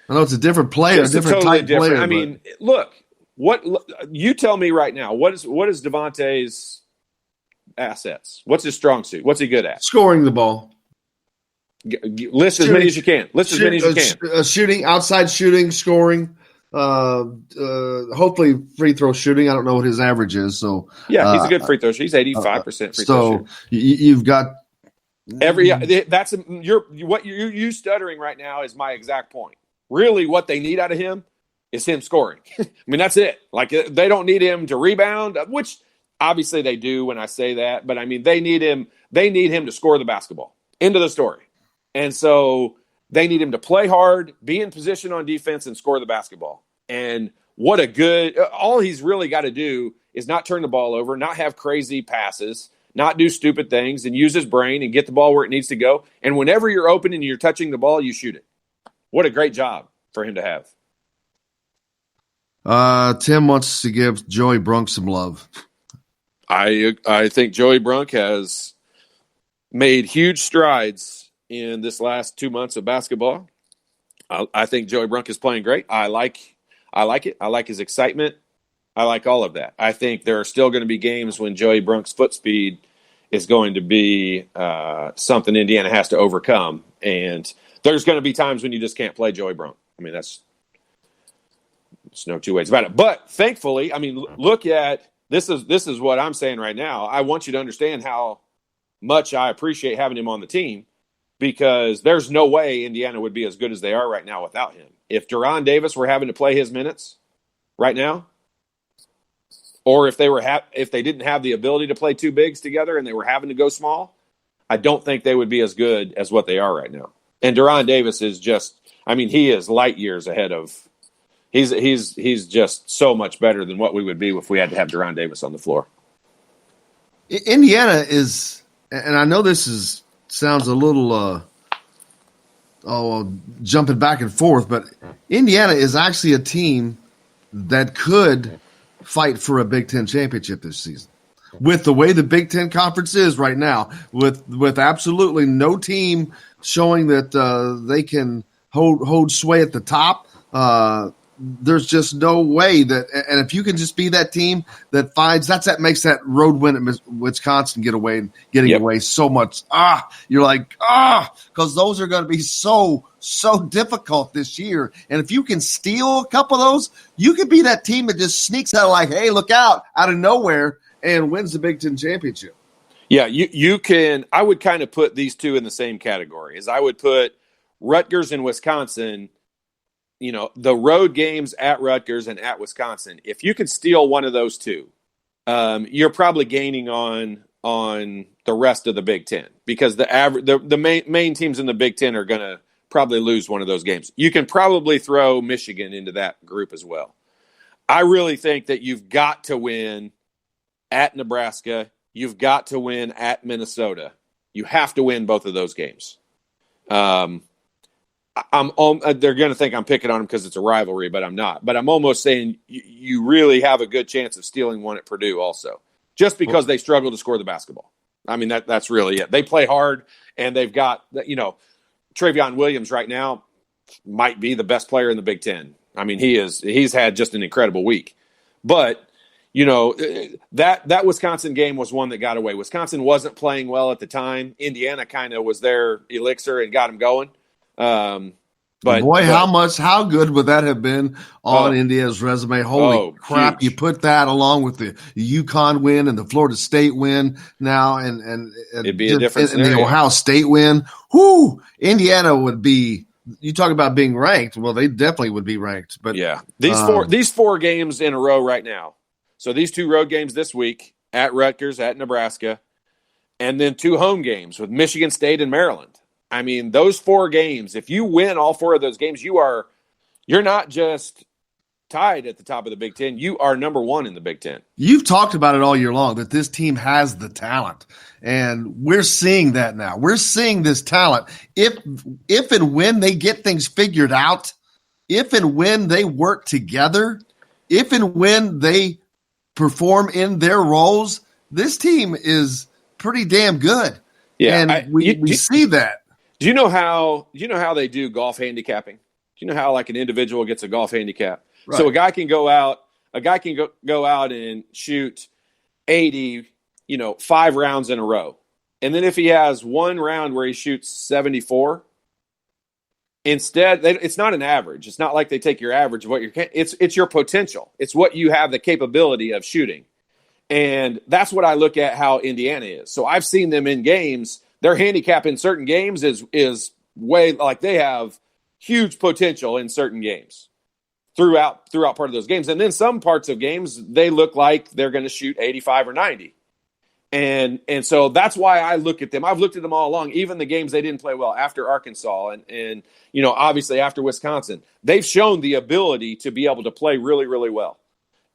A: I know it's a different player, a different
C: totally
A: type
C: different.
A: player.
C: I mean, look, what you tell me right now? What is Devontae's assets? What's his strong suit? What's he good at?
A: Scoring the ball.
C: List as many as you can. As many as you can.
A: Shooting, outside shooting, scoring. Hopefully free throw shooting. I don't know what his average is. So
C: yeah, he's a good free throw shooter. He's 85% free throw shooter.
A: So you've got
C: what you stuttering right now is my exact point. Really, what they need out of him is him scoring. I mean, that's it. Like, they don't need him to rebound, which obviously they do when I say that. But I mean, they need him to score the basketball. End of the story. And so they need him to play hard, be in position on defense, and score the basketball. And all he's really got to do is not turn the ball over, not have crazy passes, not do stupid things, and use his brain and get the ball where it needs to go. And whenever you're open and you're touching the ball, you shoot it. What a great job for him to have.
A: Tim wants to give Joey Brunk some love.
C: I think Joey Brunk has made huge strides in this last 2 months of basketball. I think Joey Brunk is playing great. I like it. I like his excitement. I like all of that. I think there are still going to be games when Joey Brunk's foot speed is going to be something Indiana has to overcome. And there's going to be times when you just can't play Joey Brunk. I mean, there's no two ways about it. But thankfully, I mean, look at this is what I'm saying right now. I want you to understand how much I appreciate having him on the team, because there's no way Indiana would be as good as they are right now without him. If Duran Davis were having to play his minutes right now, or if they didn't have the ability to play two bigs together and they were having to go small, I don't think they would be as good as what they are right now. And Duran Davis is just, I mean, he is light years ahead of. He's just so much better than what we would be if we had to have Duran Davis on the floor.
A: Indiana is, and I know this sounds a little jumping back and forth, but Indiana is actually a team that could fight for a Big Ten championship this season. With the way the Big Ten Conference is right now, with absolutely no team showing that they can hold sway at the top, there's just no way that, and if you can just be that team that finds that makes that road win at Wisconsin getting away so much. You're like, because those are going to be so difficult this year. And if you can steal a couple of those, you could be that team that just sneaks out like, hey, look out of nowhere and wins the Big Ten championship.
C: Yeah, you can. I would kind of put these two in the same category, as I would put Rutgers and Wisconsin. You know, the road games at Rutgers and at Wisconsin, if you can steal one of those two, you're probably gaining on the rest of the Big Ten, because the main teams in the Big Ten are going to probably lose one of those games. You can probably throw Michigan into that group as well. I really think that you've got to win at Nebraska. You've got to win at Minnesota. You have to win both of those games. They're going to think I'm picking on them because it's a rivalry, but I'm not. But I'm almost saying you really have a good chance of stealing one at Purdue also, just because they struggle to score the basketball. I mean, that's really it. They play hard, and they've got, Travion Williams right now might be the best player in the Big Ten. I mean, he's had just an incredible week. But, that Wisconsin game was one that got away. Wisconsin wasn't playing well at the time. Indiana kind of was their elixir and got them going. How good would that have been on Indiana's resume? Holy crap.
A: Huge. You put that along with the UConn win and the Florida State win now, and
C: it'd be a different scenario.
A: And the Ohio State win. Whoo! Indiana would be, you talk about being ranked. Well, they definitely would be ranked. But
C: yeah, these four games in a row right now. So these two road games this week at Rutgers, at Nebraska, and then two home games with Michigan State and Maryland. I mean, those four games, if you win all four of those games, you're not just tied at the top of the Big Ten. You are number one in the Big Ten.
A: You've talked about it all year long, that this team has the talent, and we're seeing that now. We're seeing this talent. If and when they get things figured out, if and when they work together, if and when they perform in their roles, this team is pretty damn good.
C: Yeah,
A: and we see that.
C: Do you know how they do golf handicapping? Do you know how like an individual gets a golf handicap? Right. So a guy can go out a guy can go out and shoot 80, 5 rounds in a row. And then if he has one round where he shoots 74, instead, it's not an average. It's not like they take your average of what it's your potential. It's what you have the capability of shooting. And that's what I look at how Indiana is. So I've seen them in games. Their handicap in certain games is way, like, they have huge potential in certain games throughout part of those games. And then some parts of games, they look like they're going to shoot 85 or 90. And so that's why I look at them. I've looked at them all along, even the games they didn't play well after Arkansas and obviously after Wisconsin. They've shown the ability to be able to play really, really well.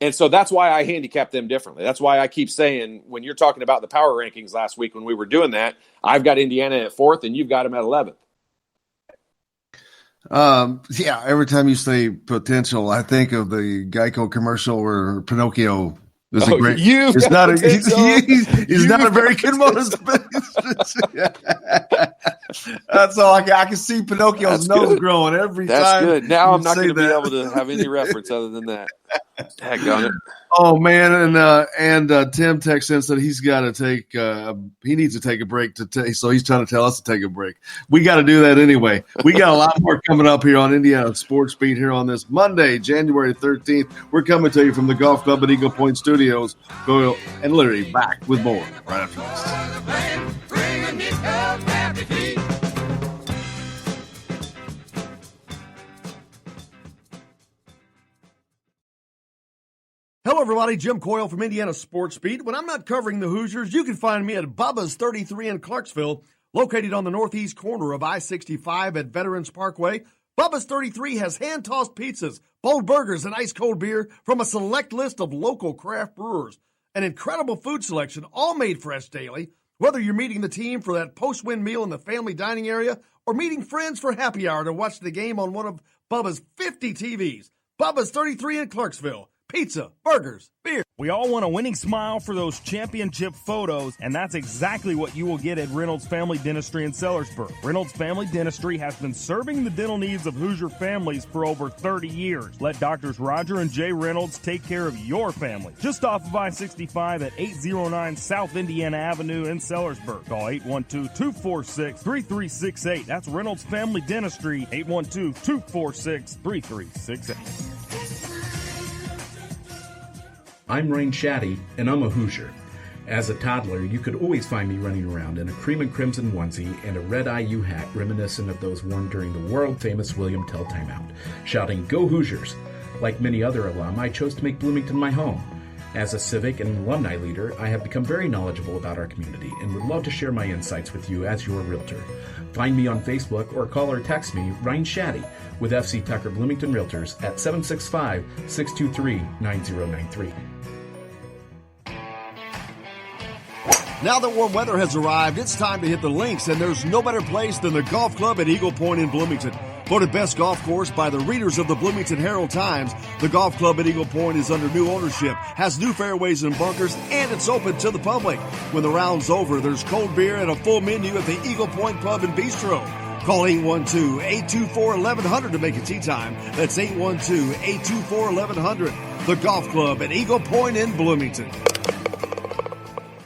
C: And so that's why I handicap them differently. That's why I keep saying, when you're talking about the power rankings last week when we were doing that, I've got Indiana at 4th and you've got them at 11th.
A: Yeah, every time you say potential, I think of the Geico commercial where Pinocchio is a great. He's not a very good motorist. That's all I can see Pinocchio's nose growing every time.
C: That's good. Now I'm not going to be able to have any reference other than that. Heck,
A: oh man, and Tim texts in said he's got to take. He needs to take a break so he's trying to tell us to take a break. We got to do that anyway. We got a lot more coming up here on Indiana Sports Beat here on this Monday, January 13th. We're coming to you from the Golf Club at Eagle Point Studios. Go and literally back with more right after this.
D: Hello, everybody. Jim Coyle from Indiana Sports Beat. When I'm not covering the Hoosiers, you can find me at Bubba's 33 in Clarksville, located on the northeast corner of I-65 at Veterans Parkway. Bubba's 33 has hand-tossed pizzas, bold burgers, and ice-cold beer from a select list of local craft brewers. An incredible food selection, all made fresh daily. Whether you're meeting the team for that post-win meal in the family dining area or meeting friends for happy hour to watch the game on one of Bubba's 50 TVs, Bubba's 33 in Clarksville. Pizza, burgers, beer.
E: We all want a winning smile for those championship photos, and that's exactly what you will get at Reynolds Family Dentistry in Sellersburg. Reynolds Family Dentistry has been serving the dental needs of Hoosier families for over 30 years. Let Doctors Roger and Jay Reynolds take care of your family. Just off of I-65 at 809 South Indiana Avenue in Sellersburg. Call 812-246-3368. That's Reynolds Family Dentistry, 812-246-3368.
F: I'm Rain Shaddy, and I'm a Hoosier. As a toddler, you could always find me running around in a cream and crimson onesie and a red IU hat reminiscent of those worn during the world-famous William Tell timeout, shouting, "Go Hoosiers!" Like many other alum, I chose to make Bloomington my home. As a civic and alumni leader, I have become very knowledgeable about our community and would love to share my insights with you as your realtor. Find me on Facebook or call or text me, Ryan Shaddy, with FC Tucker Bloomington Realtors at 765-623-9093.
D: Now that warm weather has arrived, it's time to hit the links, and there's no better place than the Golf Club at Eagle Point in Bloomington. Voted best golf course by the readers of the Bloomington Herald-Times, the Golf Club at Eagle Point is under new ownership, has new fairways and bunkers, and it's open to the public. When the round's over, there's cold beer and a full menu at the Eagle Point Pub and Bistro. Call 812-824-1100 to make it tee time. That's 812-824-1100. The Golf Club at Eagle Point in Bloomington.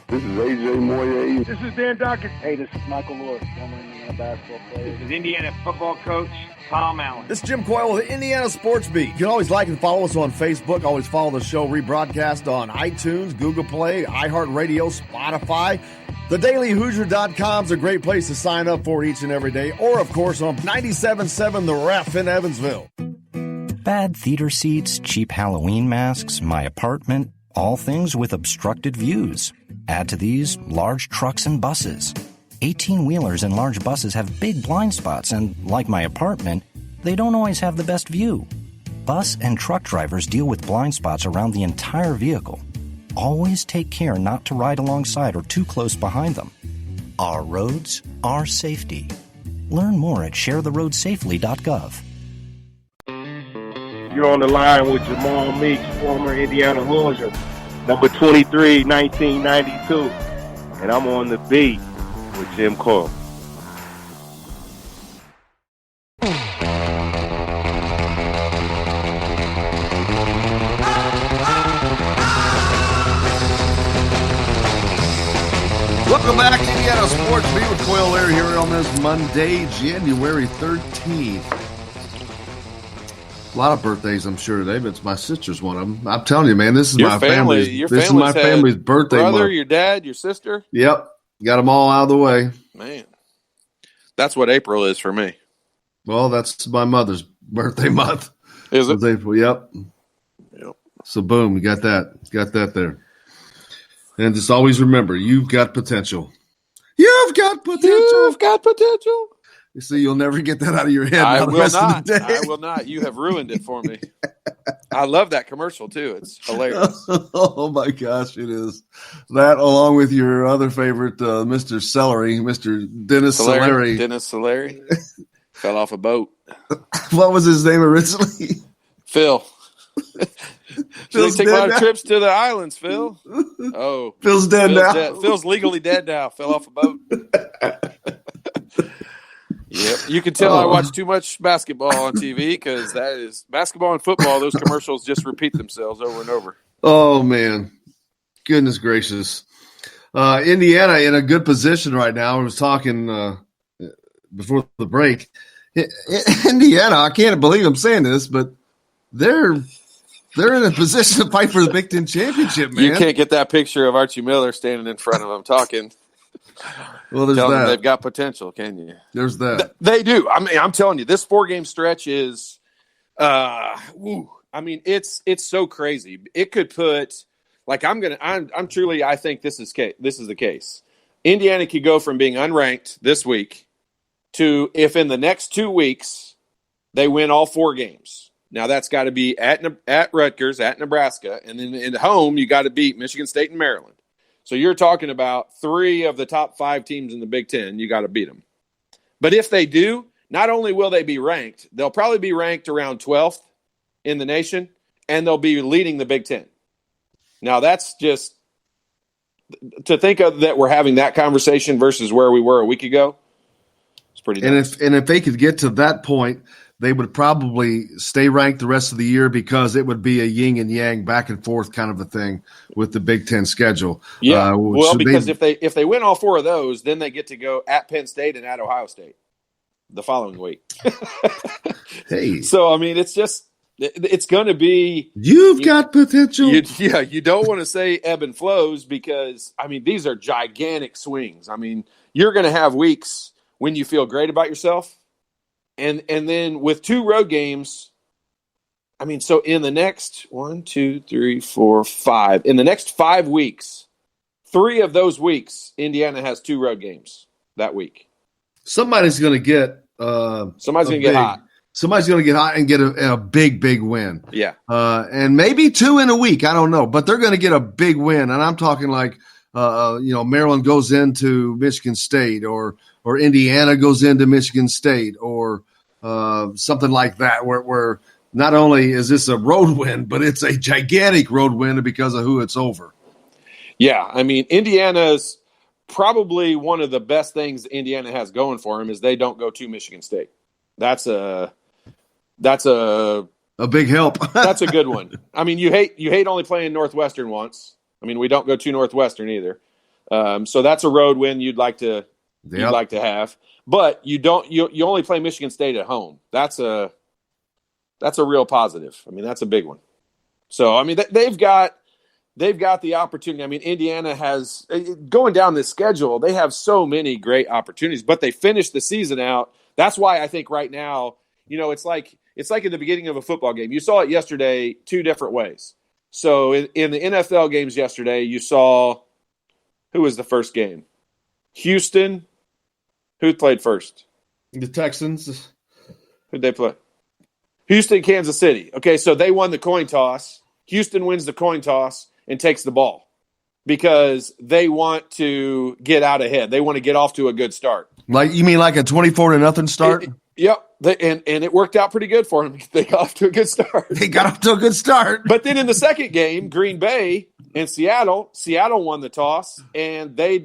K: This is AJ Moye.
I: This is Dan Dawkins. Hey, this is Michael Lord, former Indiana basketball player.
H: This is Indiana football coach Tom Allen.
D: This is Jim Coyle with the Indiana Sports Beat. You can always like and follow us on Facebook. Always follow the show rebroadcast on iTunes, Google Play, iHeartRadio, Spotify. TheDailyHoosier.com is a great place to sign up for each and every day. Or, of course, on 97.7 The Ref in Evansville.
J: Bad theater seats, cheap Halloween masks, my apartment, all things with obstructed views. Add to these large trucks and buses. 18-wheelers and large buses have big blind spots, and like my apartment, they don't always have the best view. Bus and truck drivers deal with blind spots around the entire vehicle. Always take care not to ride alongside or too close behind them. Our roads, our safety. Learn more at sharetheroadsafely.gov.
M: You're on the line with Jamal Meeks, former Indiana Hoosier, number 23, 1992. And I'm on the beat with Jim Coyle.
A: Sports Beat with Coyle Larry here on this Monday, January 13th. A lot of birthdays, I'm sure, today, but it's my sister's one of them. I'm telling you, man, this is my family's birthday
C: brother,
A: month.
C: Your dad, your sister?
A: Yep. Got them all out of the way.
C: Man, that's what April is for me.
A: Well, that's my mother's birthday month.
C: Is it?
A: April, yep. So, boom, you got that. Got that there. And just always remember, you've got potential. You've got potential.
C: You've got potential.
A: You see, you'll never get that out of your head.
C: I
A: the
C: will
A: rest
C: not.
A: Of the day.
C: I will not. You have ruined it for me. I love that commercial, too. It's hilarious.
A: Oh, my gosh, it is. That, along with your other favorite, Mr. Celery, Mr. Dennis Celery.
C: Dennis Celery. Fell off a boat.
A: What was his name originally?
C: Phil.
A: Phil's
C: take a lot of
A: now.
C: trips to the islands, Phil. Oh,
A: Phil's dead now.
C: Phil's legally dead now. Fell off a boat. Yep, you can tell I watch too much basketball on TV because that is basketball and football. Those commercials just repeat themselves over and over.
A: Oh man, goodness gracious! Indiana in a good position right now. I was talking before the break. Indiana, I can't believe I'm saying this, but they're in a position to fight for the Big Ten championship, man.
C: You can't get that picture of Archie Miller standing in front of them talking.
A: Well, there's
C: Tell them
A: that.
C: they've got potential, can you?
A: There's that.
C: They do. I mean, I'm telling you, this 4-game stretch is, it's so crazy. It could put, like, I think this is the case. Indiana could go from being unranked this week to, if in the next 2 weeks they win all 4 games. Now that's got to be at Rutgers, at Nebraska, and then at home you got to beat Michigan State and Maryland. So you're talking about 3 of the top 5 teams in the Big Ten. You got to beat them. But if they do, not only will they be ranked, they'll probably be ranked around 12th in the nation, and they'll be leading the Big Ten. Now that's just to think of that we're having that conversation versus where we were a week ago. It's pretty nice.
A: And if they could get to that point, they would probably stay ranked the rest of the year because it would be a yin and yang, back and forth kind of a thing with the Big Ten schedule.
C: Yeah, because if they win all 4 of those, then they get to go at Penn State and at Ohio State the following week.
A: Hey,
C: so I mean, it's going to be.
A: You've got potential.
C: You don't want to say ebb and flows because I mean these are gigantic swings. I mean you're going to have weeks when you feel great about yourself. And then with 2 road games, I mean, so in the next 1, 2, 3, 4, 5, in the next 5 weeks, 3 of those weeks, Indiana has 2 road games that week.
A: Somebody's going to get
C: somebody's going to get hot.
A: Somebody's going to get hot and get a big win.
C: Yeah.
A: And maybe 2 in a week. I don't know, but they're going to get a big win. And I'm talking like, Maryland goes into Michigan State or Indiana goes into Michigan State or something like that where not only is this a road win, but it's a gigantic road win because of who it's over. Yeah,
C: I mean, Indiana's probably one of the best things Indiana has going for them is they don't go to Michigan State. That's a
A: big help.
C: That's a good one. I mean, you hate only playing Northwestern once. I mean, we don't go to Northwestern either. So that's a road win you'd like to have. But you only play Michigan State at home. That's a real positive. I mean, that's a big one. So, I mean, they've got the opportunity. I mean, Indiana has going down this schedule, they have so many great opportunities, but they finished the season out. That's why I think right now, it's like at the beginning of a football game. You saw it yesterday 2 different ways. So in the NFL games yesterday, you saw who was the first game? Houston. Who played first?
A: The Texans.
C: Who'd they play? Houston, Kansas City. Okay, so they won the coin toss. Houston wins the coin toss and takes the ball because they want to get out ahead. They want to get off to a good start.
A: Like you mean like a 24-0 start?
C: Yep. And it worked out pretty good for them. They got off to a good start. But then in the second game, Green Bay and Seattle won the toss, and they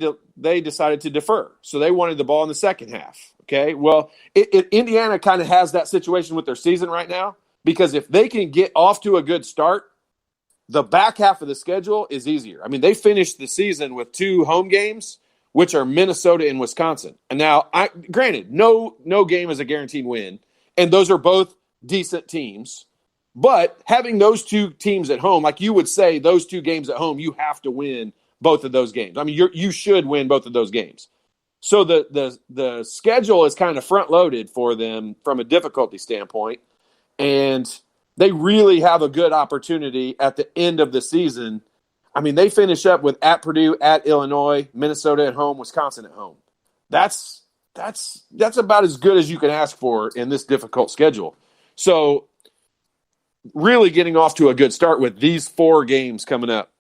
C: decided to defer. So they wanted the ball in the second half. Okay, well, Indiana kind of has that situation with their season right now because if they can get off to a good start, the back half of the schedule is easier. I mean, they finished the season with 2 home games which are Minnesota and Wisconsin. And now, granted, no game is a guaranteed win, and those are both decent teams. But having those two teams at home, like you would say, those two games at home, you have to win both of those games. I mean, you should win both of those games. So the schedule is kind of front loaded for them from a difficulty standpoint, and they really have a good opportunity at the end of the season. I mean, they finish up with at Purdue, at Illinois, Minnesota at home, Wisconsin at home. That's about as good as you can ask for in this difficult schedule. So really getting off to a good start with these 4 games coming up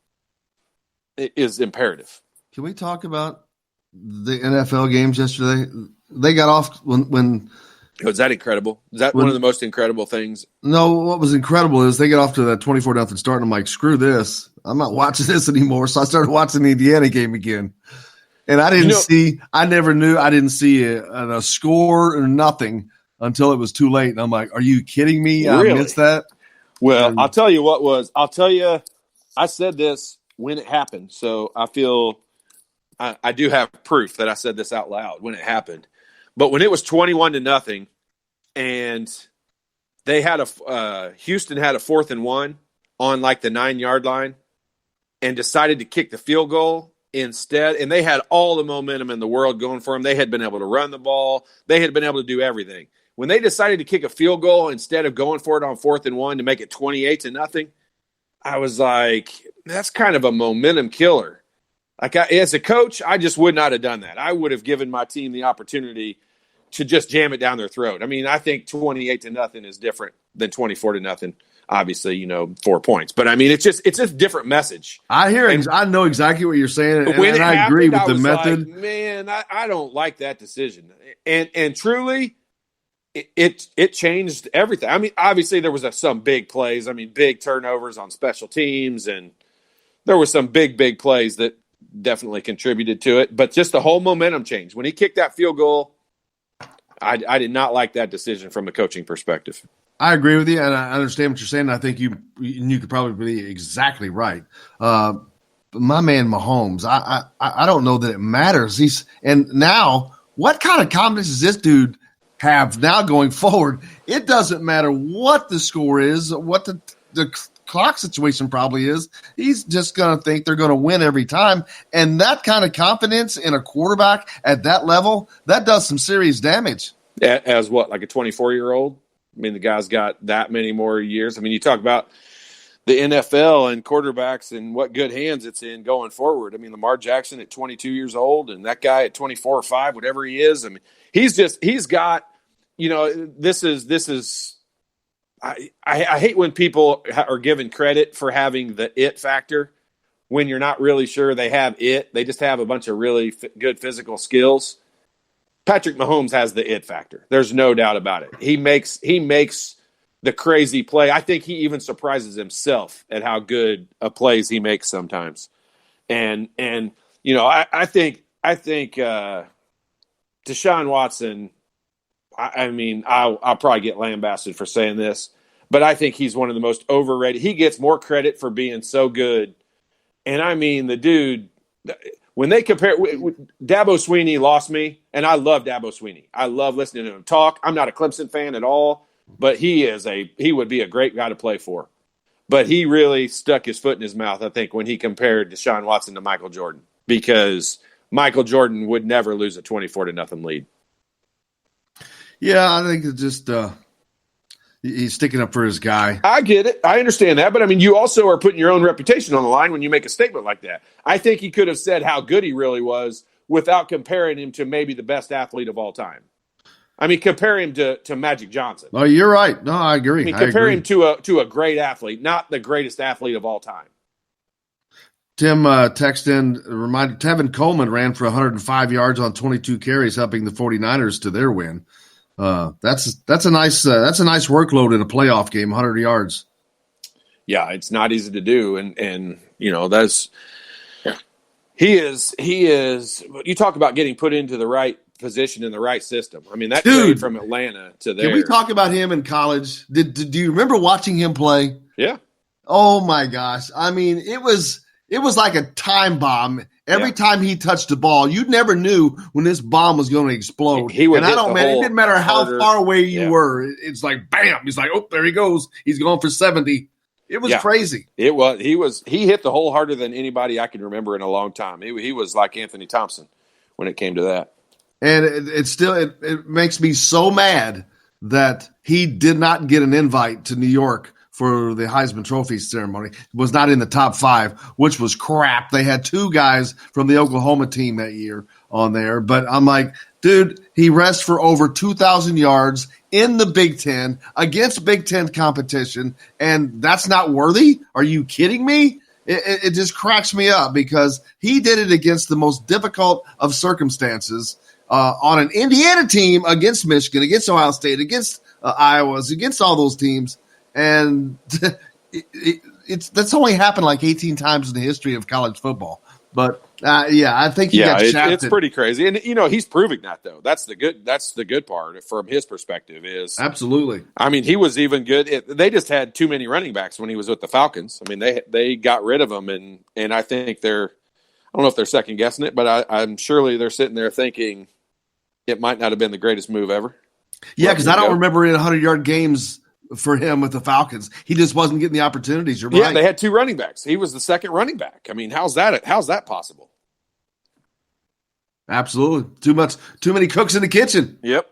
C: is imperative.
A: Can we talk about the NFL games yesterday? They got off when
C: was that incredible? Is that one of the most incredible things?
A: No, what was incredible is they get off to that 24-0 start, and I'm like, screw this. I'm not watching this anymore. So I started watching the Indiana game again. And I didn't I didn't see a score or nothing until it was too late. And I'm like, are you kidding me?
C: Really?
A: I missed that.
C: Well, I'll tell you, I said this when it happened. So I feel I do have proof that I said this out loud when it happened. But when it was 21-0 and they had Houston had a 4th and 1 on like the 9-yard line and decided to kick the field goal instead. And they had all the momentum in the world going for them. They had been able to run the ball. They had been able to do everything. When they decided to kick a field goal instead of going for it on 4th and 1 to make it 28-0, I was like, that's kind of a momentum killer. Like as a coach, I just would not have done that. I would have given my team the opportunity to just jam it down their throat. I mean, I think 28-0 is different than 24-0. Obviously, 4 points, but I mean, it's just a different message.
A: I hear, I know exactly what you're saying, and I agree with the method.
C: Like, man, I don't like that decision, and truly, it changed everything. I mean, obviously there was some big plays. I mean, big turnovers on special teams, and there were some big plays that definitely contributed to it. But just the whole momentum change when he kicked that field goal. I did not like that decision from a coaching perspective.
A: I agree with you, and I understand what you're saying. I think you could probably be exactly right. But my man Mahomes, I don't know that it matters. And now, what kind of confidence does this dude have now going forward? It doesn't matter what the score is, what the clock situation probably is. He's just going to think they're going to win every time. And that kind of confidence in a quarterback at that level, that does some serious damage.
C: As what, like a 24-year-old? I mean, the guy's got that many more years. I mean, you talk about the NFL and quarterbacks and what good hands it's in going forward. I mean, Lamar Jackson at 22 years old and that guy at 24 or 5, whatever he is. I mean, he's got, this is I hate when people are given credit for having the it factor when you're not really sure they have it. They just have a bunch of really good physical skills. Patrick Mahomes has the it factor. There's no doubt about it. He makes the crazy play. I think he even surprises himself at how good a plays he makes sometimes. And I think Deshaun Watson, I mean, I'll probably get lambasted for saying this, but I think he's one of the most overrated. He gets more credit for being so good. And I mean, the dude, when they compare, Dabo Swinney lost me, and I love Dabo Swinney. I love listening to him talk. I'm not a Clemson fan at all, but he would be a great guy to play for. But he really stuck his foot in his mouth, I think, when he compared Deshaun Watson to Michael Jordan, because Michael Jordan would never lose a 24-0 lead.
A: Yeah, I think it's just he's sticking up for his guy.
C: I get it. I understand that. But, I mean, you also are putting your own reputation on the line when you make a statement like that. I think he could have said how good he really was without comparing him to maybe the best athlete of all time. I mean, compare him to Magic Johnson.
A: Oh, you're right. No, I agree.
C: I mean, compare him to a great athlete, not the greatest athlete of all time.
A: Tim texted in, reminded Tevin Coleman ran for 105 yards on 22 carries, helping the 49ers to their win. That's a nice workload in a playoff game, 100 yards.
C: Yeah, it's not easy to do, and he is. You talk about getting put into the right position in the right system. I mean, that trade from Atlanta to there.
A: Can we talk about him in college? Do you remember watching him play?
C: Yeah.
A: Oh my gosh! I mean, it was like a time bomb Every time he touched the ball, you never knew when this bomb was going to explode.
C: He would
A: and
C: hit
A: it didn't matter how far away you were. It's like, bam. He's like, oh, there he goes. He's going for 70. It was crazy.
C: It was. He hit the hole harder than anybody I can remember in a long time. He was like Anthony Thompson when it came to that.
A: And it makes me so mad that he did not get an invite to New York for the Heisman Trophy ceremony. It was not in the top 5, which was crap. They had 2 guys from the Oklahoma team that year on there. But I'm like, dude, he rushed for over 2,000 yards in the Big Ten against Big Ten competition, and that's not worthy? Are you kidding me? It just cracks me up because he did it against the most difficult of circumstances on an Indiana team against Michigan, against Ohio State, against Iowa, against all those teams. And that's only happened like 18 times in the history of college football. But I think he got shafted.
C: It's pretty crazy, and he's proving that though. That's the good part from his perspective is
A: absolutely.
C: I mean, he was even good. They just had too many running backs when he was with the Falcons. I mean, they got rid of him, and I think I don't know if they're second guessing it, but I'm surely they're sitting there thinking it might not have been the greatest move ever.
A: Yeah, because I don't remember in 100-yard games for him with the Falcons. He just wasn't getting the opportunities. You're right.
C: Yeah, they had 2 running backs. He was the second running back. I mean, how's that possible?
A: Absolutely. Too many cooks in the kitchen.
C: Yep.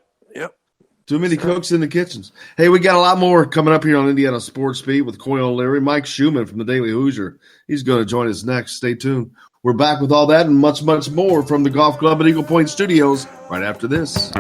A: Too many cooks in the kitchens. Hey, we got a lot more coming up here on Indiana Sports Beat with Coyle O'Leary. Mike Schumann from the Daily Hoosier. He's going to join us next. Stay tuned. We're back with all that and much, much more from the Golf Club at Eagle Point Studios right after this.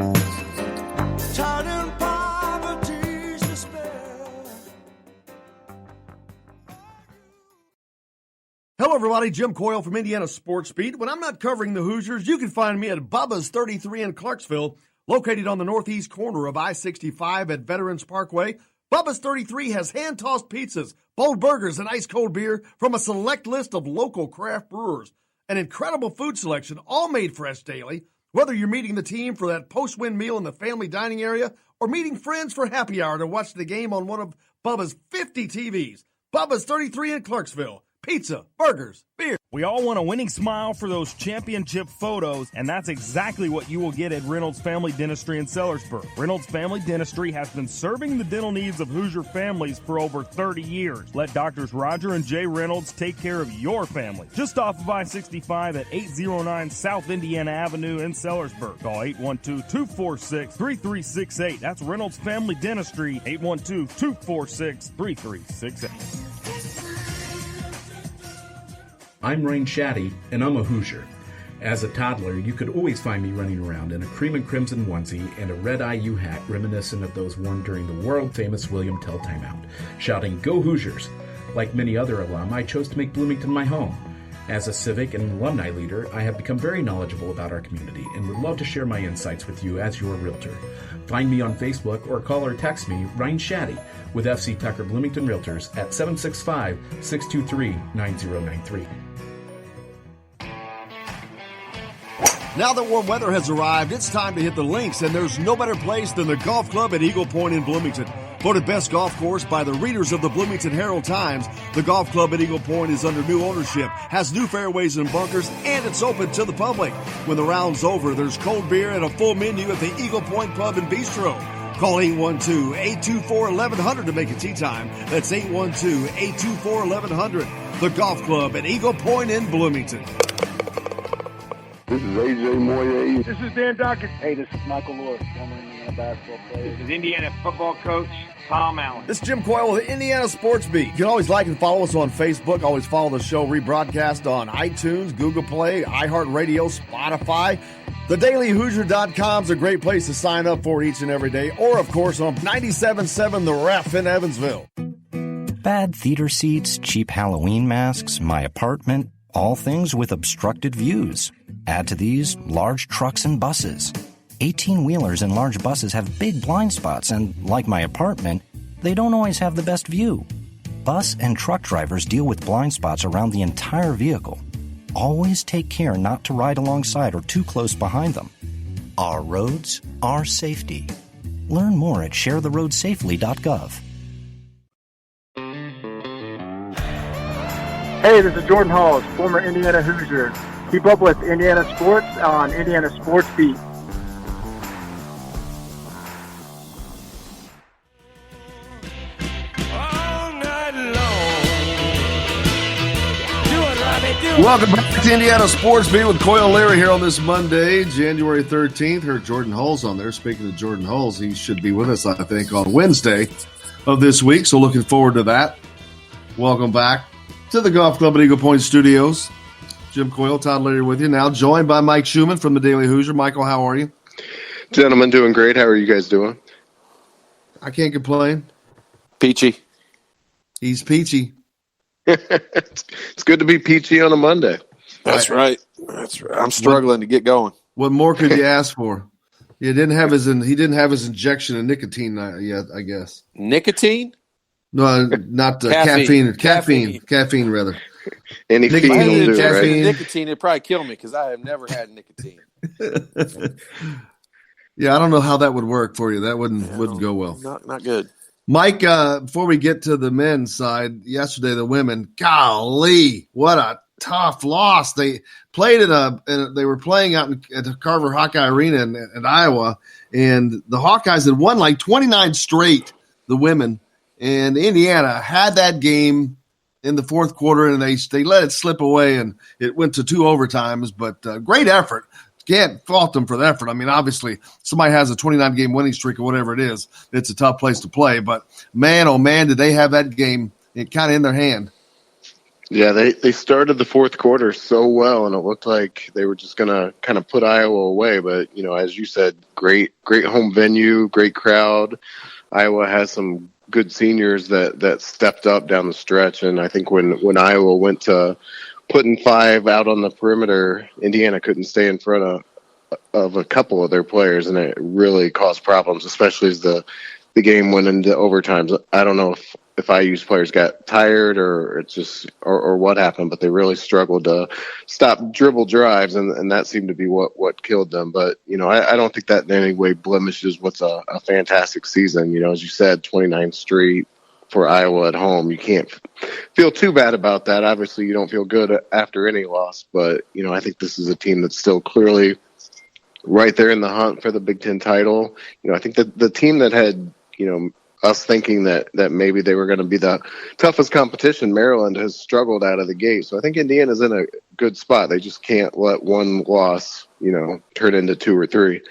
D: Hello, everybody. Jim Coyle from Indiana Sports Beat. When I'm not covering the Hoosiers, you can find me at Bubba's 33 in Clarksville, located on the northeast corner of I-65 at Veterans Parkway. Bubba's 33 has hand-tossed pizzas, bold burgers, and ice-cold beer from a select list of local craft brewers. An incredible food selection, all made fresh daily. Whether you're meeting the team for that post-win meal in the family dining area or meeting friends for happy hour to watch the game on one of Bubba's 50 TVs. Bubba's 33 in Clarksville. Pizza, burgers, beer.
E: We all want a winning smile for those championship photos, and that's exactly what you will get at Reynolds Family Dentistry in Sellersburg. Reynolds Family Dentistry has been serving the dental needs of Hoosier families for over 30 years. Let Doctors Roger and Jay Reynolds take care of your family. Just off of I-65 at 809 South Indiana Avenue in Sellersburg. Call 812-246-3368. That's Reynolds Family Dentistry, 812-246-3368.
F: I'm Rain Shaddy, and I'm a Hoosier. As a toddler, you could always find me running around in a cream and crimson onesie and a red IU hat reminiscent of those worn during the world-famous William Tell timeout, shouting, "Go Hoosiers!" Like many other alum, I chose to make Bloomington my home. As a civic and alumni leader, I have become very knowledgeable about our community and would love to share my insights with you as your realtor. Find me on Facebook or call or text me, Ryan Shaddy, with FC Tucker Bloomington Realtors at 765-623-9093.
D: Now that warm weather has arrived, it's time to hit the links, and there's no better place than the Golf Club at Eagle Point in Bloomington. Voted best golf course by the readers of the Bloomington Herald-Times, the Golf Club at Eagle Point is under new ownership, has new fairways and bunkers, and it's open to the public. When the round's over, there's cold beer and a full menu at the Eagle Point Pub and Bistro. Call 812-824-1100 to make a tee time. That's 812-824-1100. The Golf Club at Eagle Point in Bloomington.
K: This is AJ Moye.
I: This is Dan Dawkins. Hey, this is Michael Lewis, former Indiana basketball player.
H: This is Indiana football coach Tom Allen.
D: This is Jim Coyle with the Indiana Sports Beat. You can always like and follow us on Facebook. Always follow the show rebroadcast on iTunes, Google Play, iHeartRadio, Spotify. TheDailyHoosier.com is a great place to sign up for each and every day. Or, of course, on 97.7 The Ref in Evansville.
J: Bad theater seats, cheap Halloween masks, my apartment, all things with obstructed views. Add to these large trucks and buses. 18-wheelers and large buses have big blind spots, and like my apartment, they don't always have the best view. Bus and truck drivers deal with blind spots around the entire vehicle. Always take care not to ride alongside or too close behind them. Our roads, our safety. Learn more at sharetheroadsafely.gov.
I: Hey, this is Jordan Halls, former Indiana Hoosier. Keep up with Indiana sports on Indiana Sports Beat.
A: Welcome back to Indiana Sports Beat with Coyle Leary here on this Monday, January 13th. Heard Jordan Hulls on there. Speaking of Jordan Hulls, he should be with us, I think, on Wednesday of this week. So looking forward to that. Welcome back to the Golf Club at Eagle Point Studios. Jim Coyle, Todd Leary with you now, joined by Mike Schumann from the Daily Hoosier. Michael, how are you?
N: Gentlemen, doing great. How are you guys doing?
A: I can't complain.
C: Peachy.
A: He's peachy.
N: It's good to be peachy on a Monday.
C: That's right. I'm struggling to get going.
A: What more could you ask for? He didn't have his injection of nicotine yet, I guess.
C: Nicotine?
A: No, not caffeine. Caffeine, rather.
N: Any
C: if I had
A: caffeine.
C: Nicotine, it'd probably kill me because I have never had nicotine.
A: Yeah, I don't know how that would work for you. That wouldn't go well.
C: Not good.
A: Mike, before we get to the men's side, yesterday the women, golly, what a tough loss. They played they were playing out at the Carver Hawkeye Arena in Iowa, and the Hawkeyes had won like 29 straight, the women, and Indiana had that game in the fourth quarter, and they let it slip away, and it went to 2 overtimes, but great effort. Can't fault them for the effort. I mean, obviously, somebody has a 29-game winning streak or whatever it is, it's a tough place to play. But, man, oh, man, did they have that game kind of in their hand.
N: Yeah, they started the fourth quarter so well, and it looked like they were just going to kind of put Iowa away. But, as you said, great home venue, great crowd. Iowa has some good seniors that stepped up down the stretch. And I think when Iowa went to putting 5 out on the perimeter, Indiana couldn't stay in front of a couple of their players, and it really caused problems, especially as the game went into overtimes. I don't know if IU's players got tired or it's just or what happened, but they really struggled to stop dribble drives, and that seemed to be what killed them. But I don't think that in any way blemishes what's a fantastic season. As you said, 29 straight for Iowa at home. You can't feel too bad about that. Obviously, you don't feel good after any loss, but I think this is a team that's still clearly right there in the hunt for the Big Ten title. I think that the team that had us thinking that maybe they were going to be the toughest competition, Maryland, has struggled out of the gate. So I think Indiana's in a good spot. They just can't let one loss turn into 2 or 3.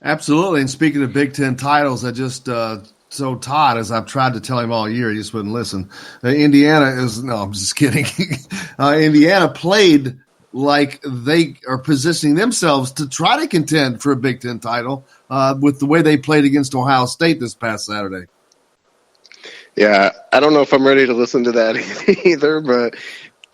A: Absolutely. And speaking of Big Ten titles, I just so Todd, as I've tried to tell him all year, he just wouldn't listen. Indiana is – no, I'm just kidding. Indiana played like they are positioning themselves to try to contend for a Big Ten title with the way they played against Ohio State this past Saturday.
N: Yeah, I don't know if I'm ready to listen to that either, but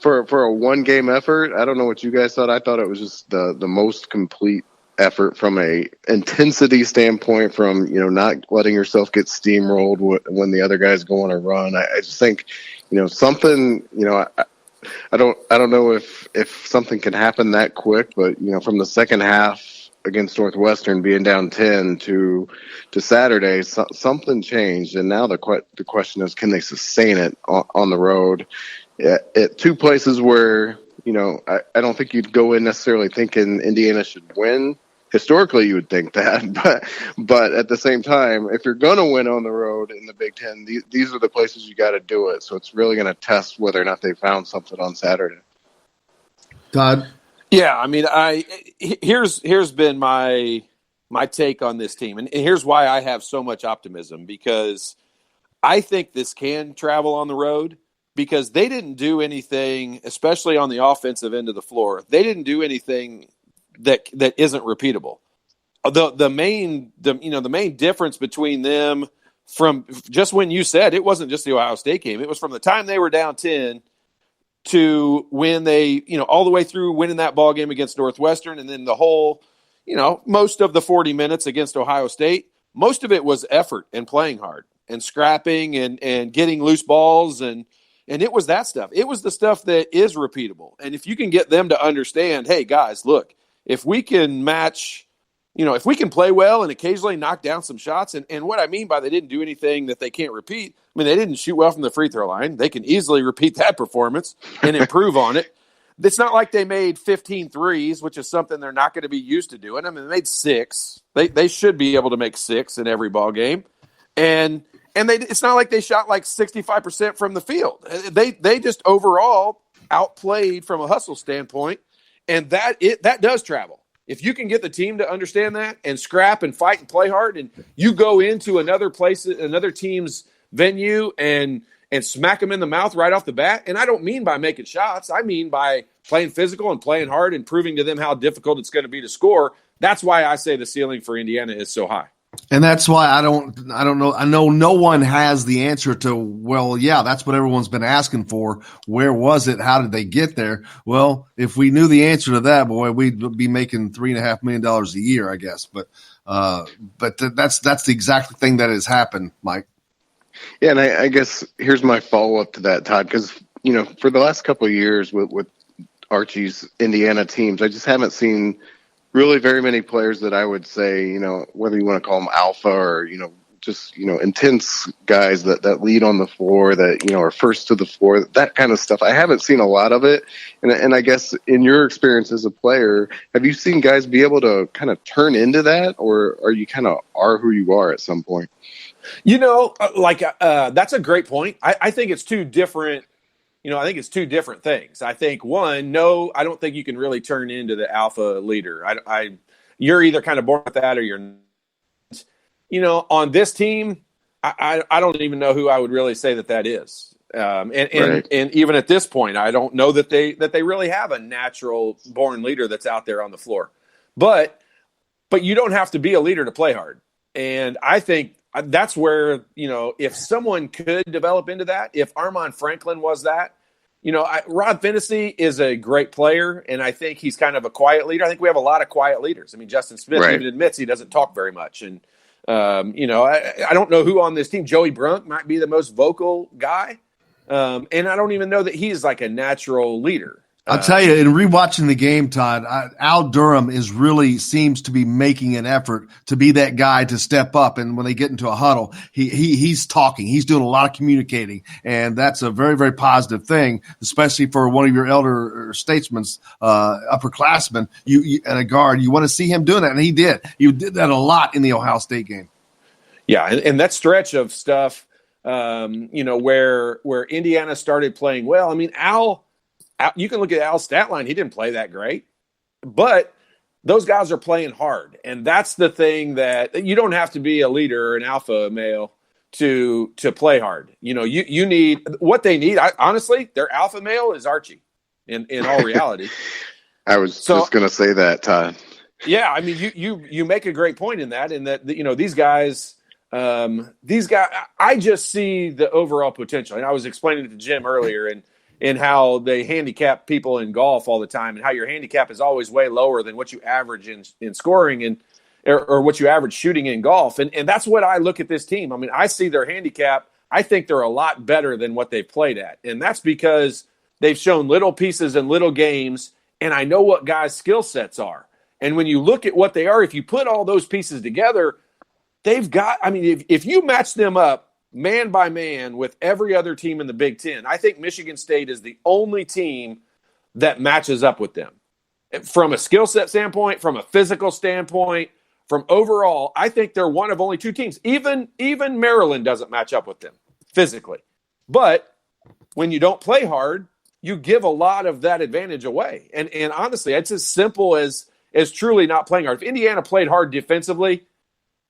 N: for a one-game effort, I don't know what you guys thought. I thought it was just the most complete effort from a intensity standpoint, from not letting yourself get steamrolled when the other guys go on a run. I just think something I don't know if something can happen that quick, but from the second half against Northwestern being down 10 to Saturday, something changed, and now the question is, can they sustain it on the road at 2 places where I don't think you'd go in necessarily thinking Indiana should win. Historically, you would think that, but at the same time, if you're going to win on the road in the Big Ten, these are the places you got to do it. So it's really going to test whether or not they found something on Saturday.
A: Todd?
C: Yeah, I mean, here's been my take on this team, and here's why I have so much optimism, because I think this can travel on the road, because they didn't do anything, especially on the offensive end of the floor. They didn't do anything that isn't repeatable. The main difference between them from just when you said it wasn't just the Ohio State game, it was from the time they were down 10 to when they, all the way through winning that ball game against Northwestern, and then the whole, most of the 40 minutes against Ohio State, most of it was effort and playing hard and scrapping and getting loose balls, and it was that stuff. It was the stuff that is repeatable. And if you can get them to understand, hey guys, look, if we can match, if we can play well and occasionally knock down some shots, and what I mean by they didn't do anything that they can't repeat, I mean, they didn't shoot well from the free throw line. They can easily repeat that performance and improve on it. it's not like they made 15 threes, which is something they're not going to be used to doing. I mean, they made 6. They should be able to make 6 in every ball game. And it's not like they shot like 65% from the field. They just overall outplayed from a hustle standpoint, and that does travel. If you can get the team to understand that and scrap and fight and play hard, and you go into another team's venue and smack them in the mouth right off the bat, and I don't mean by making shots. I mean by playing physical and playing hard and proving to them how difficult it's going to be to score. That's why I say the ceiling for Indiana is so high.
A: And that's why I don't know. I know no one has the answer to, well, yeah, that's what everyone's been asking for. Where was it? How did they get there? Well, if we knew the answer to that, boy, we'd be making $3.5 million a year, I guess. But that's the exact thing that has happened, Mike.
N: Yeah, and I guess here's my follow-up to that, Todd, because, for the last couple of years with Archie's Indiana teams, I just haven't seen really very many players that I would say, whether you want to call them alpha or, just, intense guys that lead on the floor, that, are first to the floor, that kind of stuff. I haven't seen a lot of it. And I guess in your experience as a player, have you seen guys be able to kind of turn into that, or are you kind of are who you are at some point?
C: That's a great point. I think it's two different. I think it's two different things. I think one, no, I don't think you can really turn into the alpha leader. You're either kind of born with that or you're not. On this team, I don't even know who I would really say that is. And even at this point, I don't know that they really have a natural born leader that's out there on the floor. But you don't have to be a leader to play hard. And I think that's where, if someone could develop into that, if Armand Franklin was that, Rod Finney is a great player, and I think he's kind of a quiet leader. I think we have a lot of quiet leaders. I mean, Justin Smith even admits he doesn't talk very much. And, I don't know who on this team. Joey Brunk might be the most vocal guy. And I don't even know that he's like a natural leader.
A: I'll tell you, in rewatching the game, Todd, Al Durham seems to be making an effort to be that guy to step up. And when they get into a huddle, he's talking, he's doing a lot of communicating, and that's a very, very positive thing, especially for one of your elder statesmen, upperclassmen, and a guard. You want to see him doing that, and he did. He did that a lot in the Ohio State game.
C: Yeah, and that stretch of stuff, where Indiana started playing well. I mean, you can look at Al's stat line. He didn't play that great, but those guys are playing hard. And that's the thing, that you don't have to be a leader or an alpha male to play hard. You need what they need. Honestly, their alpha male is Archie in all reality.
N: I was just going to say that, Todd.
C: Yeah. I mean, you make a great point in that, these guys, I just see the overall potential. And I was explaining it to Jim earlier, and how they handicap people in golf all the time, and how your handicap is always way lower than what you average in scoring or what you average shooting in golf. And that's what I look at this team. I mean, I see their handicap. I think they're a lot better than what they've played at. And that's because they've shown little pieces in little games, and I know what guys' skill sets are. And when you look at what they are, if you put all those pieces together, they've got, I mean, if you match them up man by man with every other team in the Big Ten, I think Michigan State is the only team that matches up with them. From a skill set standpoint, from a physical standpoint, from overall, I think they're one of only two teams. Even Maryland doesn't match up with them physically. But when you don't play hard, you give a lot of that advantage away. And honestly, it's as simple as truly not playing hard. If Indiana played hard defensively,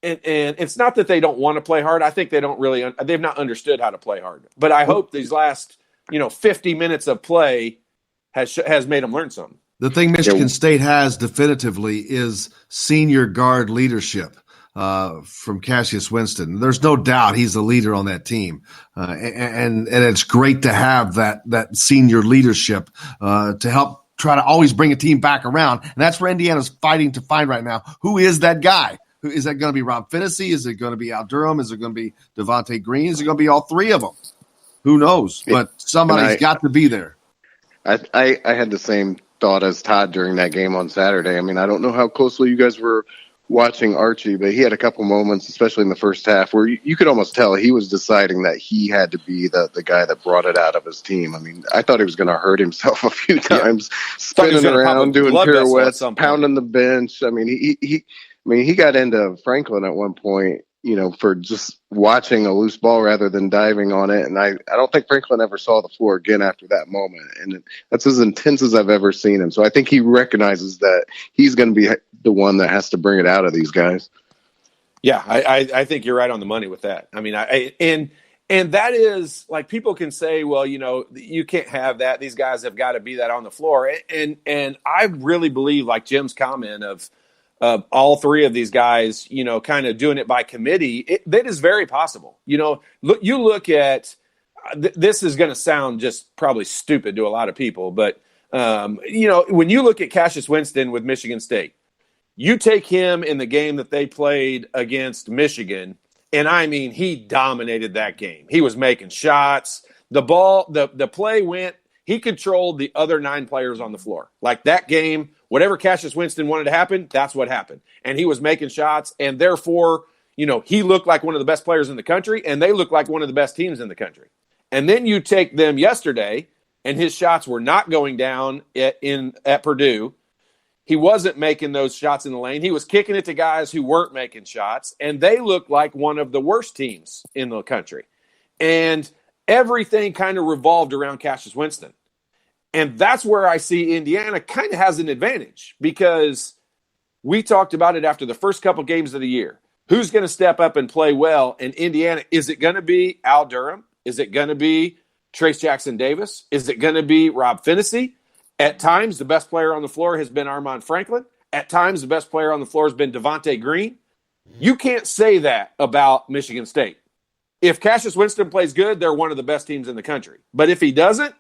C: and it's not that they don't want to play hard. I think they've not understood how to play hard. But I hope these last, 50 minutes of play has made them learn something.
A: The thing Michigan State has definitively is senior guard leadership from Cassius Winston. There's no doubt he's the leader on that team. And it's great to have that senior leadership to help try to always bring a team back around. And that's where Indiana's fighting to find right now. Who is that guy? Is that going to be Rob Finney? Is it going to be Al Durham? Is it going to be Devontae Green? Is it going to be all three of them? Who knows? But somebody's got to be there.
N: I had the same thought as Todd during that game on Saturday. I mean, I don't know how closely you guys were watching Archie, but he had a couple moments, especially in the first half, where you could almost tell he was deciding that he had to be the guy that brought it out of his team. I mean, I thought he was going to hurt himself a few times, spinning around, doing pirouettes, pounding the bench. I mean, he got into Franklin at one point, for just watching a loose ball rather than diving on it. And I don't think Franklin ever saw the floor again after that moment. And that's as intense as I've ever seen him. So I think he recognizes that he's going to be the one that has to bring it out of these guys.
C: Yeah, I think you're right on the money with that. I mean, and that is like, people can say, well, you can't have that. These guys have got to be that on the floor. And I really believe, like Jim's comment of all three of these guys, kind of doing it by committee, that is very possible. Look at this is going to sound just probably stupid to a lot of people, but when you look at Cassius Winston with Michigan State, you take him in the game that they played against Michigan, and I mean, he dominated that game. He was making shots. The ball, the play went. He controlled the other 9 players on the floor. Like that game, whatever Cassius Winston wanted to happen, that's what happened. And he was making shots, and therefore, he looked like one of the best players in the country, and they looked like one of the best teams in the country. And then you take them yesterday, and his shots were not going down at Purdue. He wasn't making those shots in the lane. He was kicking it to guys who weren't making shots, and they looked like one of the worst teams in the country. And everything kind of revolved around Cassius Winston. And that's where I see Indiana kind of has an advantage, because we talked about it after the first couple games of the year. Who's going to step up and play well in Indiana? Is it going to be Al Durham? Is it going to be Trace Jackson Davis? Is it going to be Rob Finney? At times, the best player on the floor has been Armand Franklin. At times, the best player on the floor has been Devontae Green. You can't say that about Michigan State. If Cassius Winston plays good, they're one of the best teams in the country. But if he doesn't,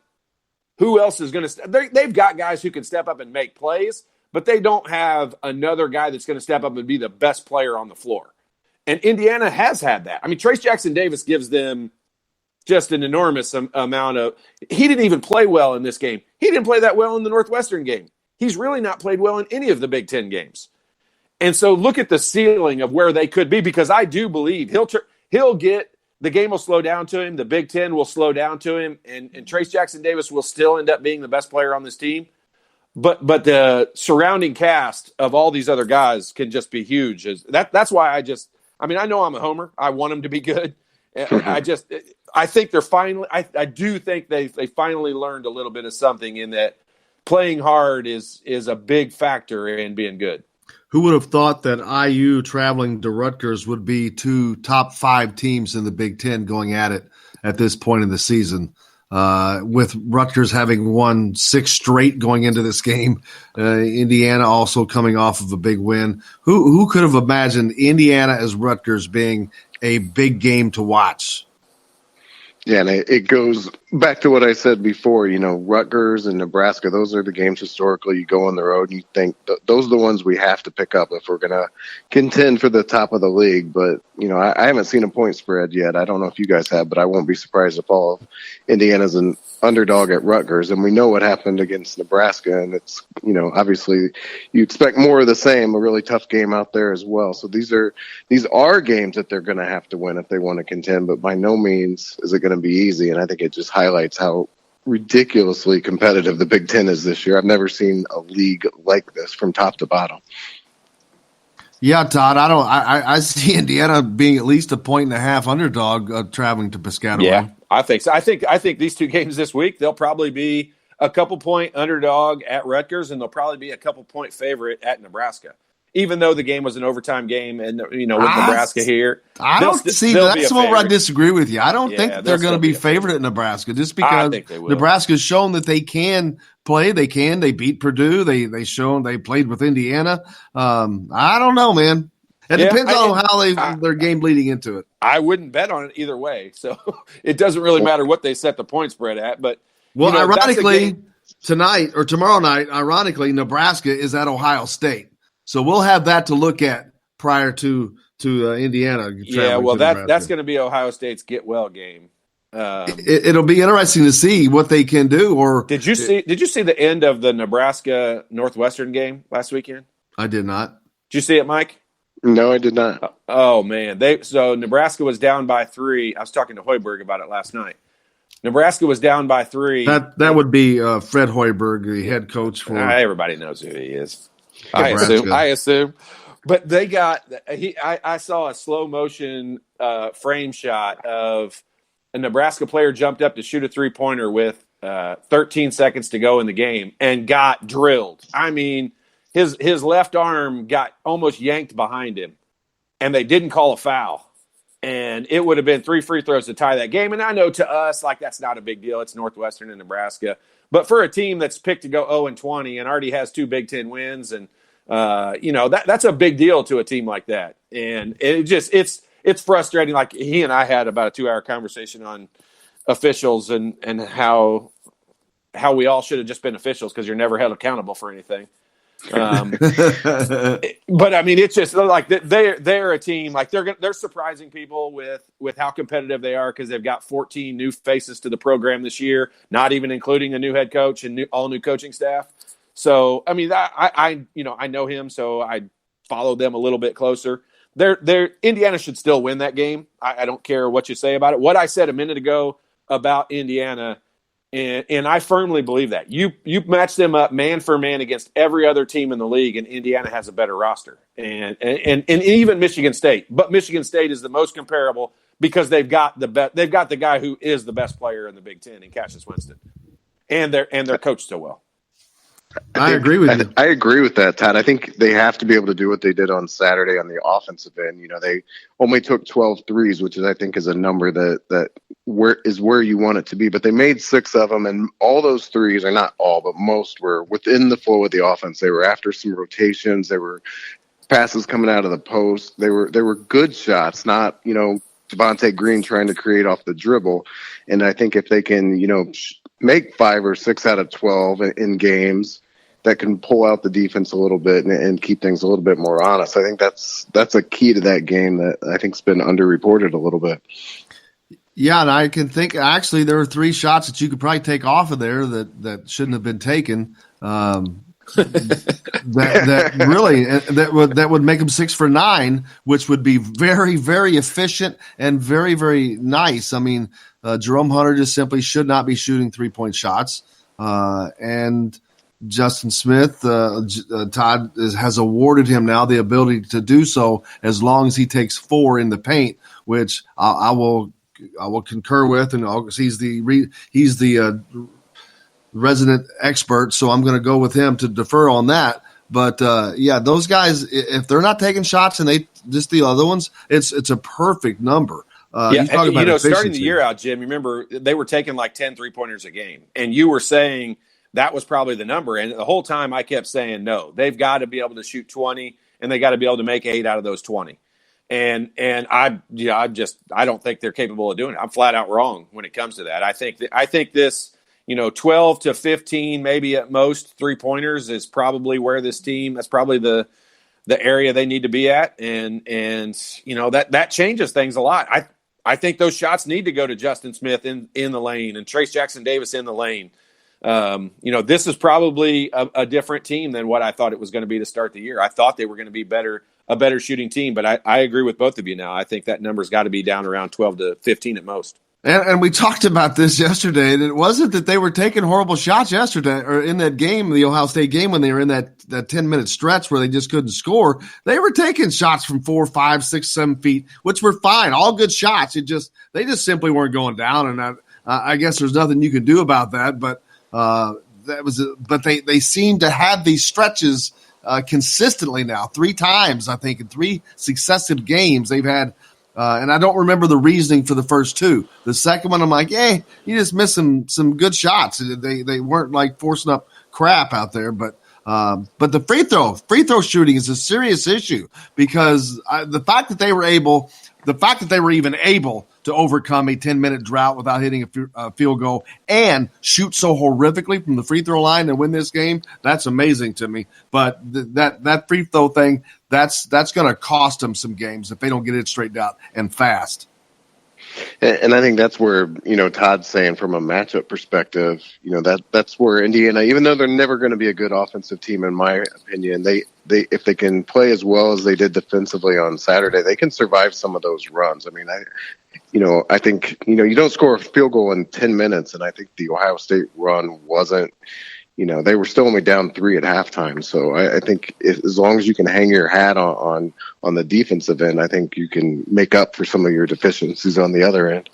C: who else is going to – they've got guys who can step up and make plays, but they don't have another guy that's going to step up and be the best player on the floor. And Indiana has had that. I mean, Trace Jackson Davis gives them just an enormous amount of – he didn't even play well in this game. He didn't play that well in the Northwestern game. He's really not played well in any of the Big Ten games. And so look at the ceiling of where they could be, because I do believe he'll get – the game will slow down to him. The Big Ten will slow down to him. And Trace Jackson Davis will still end up being the best player on this team. But the surrounding cast of all these other guys can just be huge. That's why I know I'm a homer. I want them to be good. I think they're finally – I do think they finally learned a little bit of something, in that playing hard is a big factor in being good.
A: Who would have thought that IU traveling to Rutgers would be 2 top 5 teams in the Big Ten going at it at this point in the season? With Rutgers having won 6 straight going into this game, Indiana also coming off of a big win. Who could have imagined Indiana as Rutgers being a big game to watch?
N: Yeah, and it goes back to what I said before. Rutgers and Nebraska, those are the games historically you go on the road and you think those are the ones we have to pick up if we're going to contend for the top of the league. But, I haven't seen a point spread yet. I don't know if you guys have, but I won't be surprised if all of Indiana's an underdog at Rutgers. And we know what happened against Nebraska, and it's, obviously you expect more of the same, a really tough game out there as well. So these are games that they're going to have to win if they want to contend, but by no means is it going to be easy. And I think it just highlights how ridiculously competitive the Big Ten is this year. I've never seen a league like this from top to bottom.
A: Yeah, Todd, I see Indiana being at least a 1.5 underdog traveling to Piscataway.
C: Yeah, I think so. I think these 2 games this week, they'll probably be a couple point underdog at Rutgers, and they'll probably be a couple point favorite at Nebraska. Even though the game was an overtime game, and with Nebraska here,
A: I don't see that's where I disagree with you. I don't think they're going to be favored at Nebraska, just because Nebraska's shown that they can play. They beat Purdue. They played with Indiana. I don't know, man. It depends on how their game leading into it.
C: I wouldn't bet on it either way, so it doesn't really matter what they set the point spread at. But
A: ironically, tonight or tomorrow night, Nebraska is at Ohio State. So we'll have that to look at prior to Indiana.
C: Yeah, well, that's going to be Ohio State's get well game.
A: It'll be interesting to see what they can do. Or
C: did you see the end of the Nebraska Northwestern game last weekend?
A: I did not.
C: Did you see it, Mike?
N: No, I did not.
C: Oh man, so Nebraska was down by 3. I was talking to Hoiberg about it last night. Nebraska was down by 3.
A: That would be Fred Hoiberg, the head coach for.
C: Everybody knows who he is.
A: Nebraska.
C: I assume. But they got I saw a slow motion frame shot of a Nebraska player jumped up to shoot a 3-pointer with 13 seconds to go in the game and got drilled. I mean, his left arm got almost yanked behind him, and they didn't call a foul. And it would have been 3 free throws to tie that game. And I know to us, like, that's not a big deal. It's Northwestern and Nebraska. But for a team that's picked to go 0-20 and already has 2 Big Ten wins, and that's a big deal to a team like that. And it's frustrating. Like, he and I had about a 2-hour conversation on officials and how we all should have just been officials because you're never held accountable for anything. But I mean, it's just like they're a team, like they're surprising people with how competitive they are, because they've got 14 new faces to the program this year, not even including a new head coach and all new coaching staff. So I mean, I know him, so I followed them a little bit closer. Indiana should still win that game. I don't care what you say about it. What I said a minute ago about Indiana, and I firmly believe that. You match them up man for man against every other team in the league, and Indiana has a better roster. And even Michigan State. But Michigan State is the most comparable because they've got the guy who is the best player in the Big Ten in Cassius Winston. And they're coached so well.
A: I agree with you.
N: I agree with that, Todd. I think they have to be able to do what they did on Saturday on the offensive end. You know, they only took 12 threes, which I think is a number that where you want it to be. But they made 6 of them, and all those threes, or not all, but most, were within the flow of the offense. They were after some rotations. They were passes coming out of the post. They were good shots, not, Devontae Green trying to create off the dribble. And I think if they can, make 5 or 6 out of 12 in games, that can pull out the defense a little bit and keep things a little bit more honest. I think that's a key to that game that I think's been underreported a little bit.
A: Yeah, and I can think actually there were 3 shots that you could probably take off of there that shouldn't have been taken. That would make them 6 for 9, which would be very, very efficient and very, very nice. I mean, Jerome Hunter just simply should not be shooting 3-point shots, and Justin Smith, Todd has awarded him now the ability to do so as long as he takes 4 in the paint, which I will concur with, and he's the resident expert, so I'm going to go with him to defer on that. But those guys, if they're not taking shots and they just the other ones, it's a perfect number.
C: Starting the year out, Jim, remember they were taking like 10 3-pointers a game, and you were saying that was probably the number. And the whole time I kept saying, no, they've got to be able to shoot 20, and they got to be able to make 8 out of those 20. And I don't think they're capable of doing it. I'm flat out wrong when it comes to that. I think this, 12 to 15, maybe at most 3-pointers is probably where this team, that's probably the area they need to be at. And that changes things a lot. I think those shots need to go to Justin Smith in the lane and Trace Jackson Davis in the lane. This is probably a different team than what I thought it was going to be to start the year. I thought they were going to be a better shooting team, but I agree with both of you now. I think that number's got to be down around 12 to 15 at most.
A: And we talked about this yesterday, and it wasn't that they were taking horrible shots yesterday or in that game, the Ohio State game, when they were in that 10-minute stretch where they just couldn't score. They were taking shots from 4, 5, 6, 7 feet, which were fine, all good shots. They just simply weren't going down, and I guess there's nothing you can do about that. But they seem to have these stretches consistently now, 3 times, I think, in 3 successive games they've had. And I don't remember the reasoning for the first 2. The second one, I'm like, you just missed some good shots. They weren't like forcing up crap out there, but the free throw shooting is a serious issue because the fact that they were even able to overcome a 10-minute drought without hitting a field goal and shoot so horrifically from the free throw line and win this game, that's amazing to me. But that free throw thing, that's going to cost them some games if they don't get it straightened out and fast.
N: And I think that's where, Todd's saying from a matchup perspective, that's where Indiana, even though they're never going to be a good offensive team, in my opinion, if they can play as well as they did defensively on Saturday, they can survive some of those runs. I mean, I think, you don't score a field goal in 10 minutes, and I think the Ohio State run wasn't, they were still only down 3 at halftime. So I think as long as you can hang your hat on the defensive end, I think you can make up for some of your deficiencies on the other end.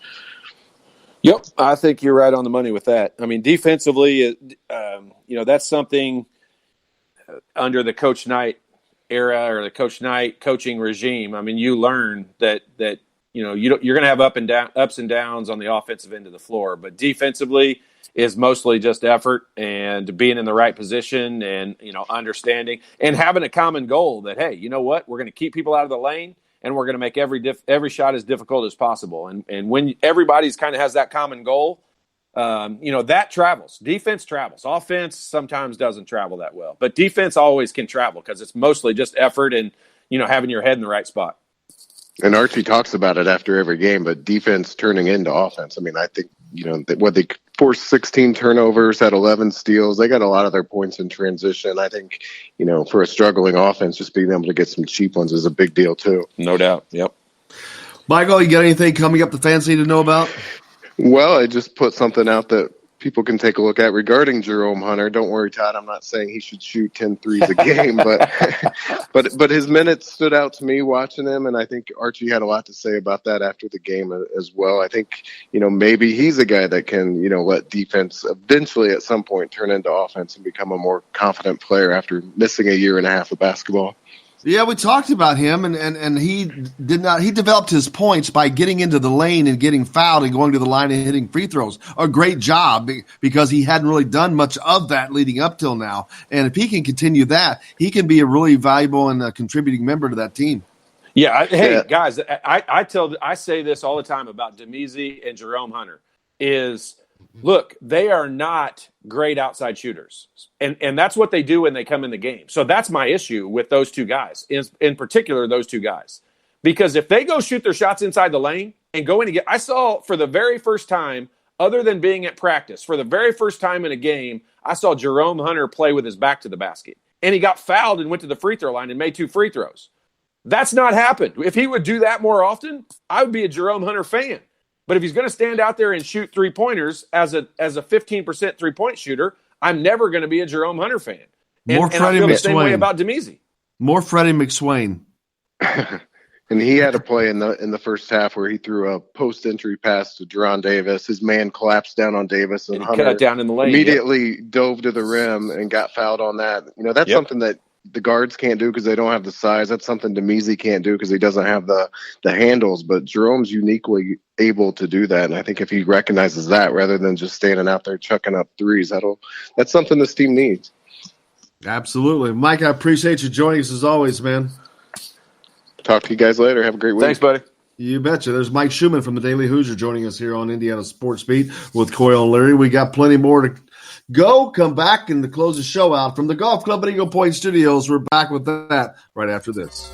C: Yep, I think you're right on the money with that. I mean, defensively, that's something under the Coach Knight era or the Coach Knight coaching regime. I mean, you learn that you're going to have ups and downs on the offensive end of the floor, but defensively is mostly just effort and being in the right position and understanding and having a common goal that, hey, you know what, we're going to keep people out of the lane. And we're going to make every shot as difficult as possible. And when everybody's kind of has that common goal, that travels. Defense travels. Offense sometimes doesn't travel that well. But defense always can travel because it's mostly just effort and, having your head in the right spot.
N: And Archie talks about it after every game, but defense turning into offense. I mean, I think, they forced 16 turnovers, had 11 steals. They got a lot of their points in transition. I think, for a struggling offense, just being able to get some cheap ones is a big deal too.
C: No doubt. Yep.
A: Michael, you got anything coming up the fancy to know about? Well,
N: I just put something out that people can take a look at regarding Jerome Hunter. Don't worry, Todd. I'm not saying he should shoot 10 threes a game, but his minutes stood out to me watching him, and I think Archie had a lot to say about that after the game as well. I think, maybe he's a guy that can, let defense eventually at some point turn into offense and become a more confident player after missing a year and a half of basketball.
A: Yeah, we talked about him, and he developed his points by getting into the lane and getting fouled and going to the line and hitting free throws. A great job because he hadn't really done much of that leading up till now. And if he can continue that, he can be a really valuable and contributing member to that team.
C: Yeah. Guys, I say this all the time about Demezi and Jerome Hunter is, look, they are not great outside shooters. And that's what they do when they come in the game. So that's my issue with those two guys, in particular those two guys. Because if they go shoot their shots inside the lane and go in and I saw for the very first time, other than being at practice, for the very first time in a game, I saw Jerome Hunter play with his back to the basket. And he got fouled and went to the free throw line and made 2 free throws. That's not happened. If he would do that more often, I would be a Jerome Hunter fan. But if he's going to stand out there and shoot 3-pointers as a 15% 3-point shooter, I'm never going to be a Jerome Hunter fan. And I feel the same way about Demezi.
A: More Freddie McSwain.
N: And he had a play in the first half where he threw a post-entry pass to Deron Davis. His man collapsed down on Davis, and Hunter
C: cut down in the lane,
N: immediately dove to the rim and got fouled on that. That's something that the guards can't do because they don't have the size. That's something Demezi can't do because he doesn't have the handles. But Jerome's uniquely able to do that, and I think if he recognizes that rather than just standing out there chucking up threes, that's something this team needs.
A: Absolutely. Mike, I appreciate you joining us as always, man.
N: Talk to you guys later. Have a great week.
C: Thanks, buddy.
A: You betcha. There's Mike Schumann from the Daily Hoosier joining us here on Indiana Sports Beat with Coyle and Leary. We got plenty more to go. Come back and to close the show out from the Golf Club at Eagle Point Studios. We're back with that right after this.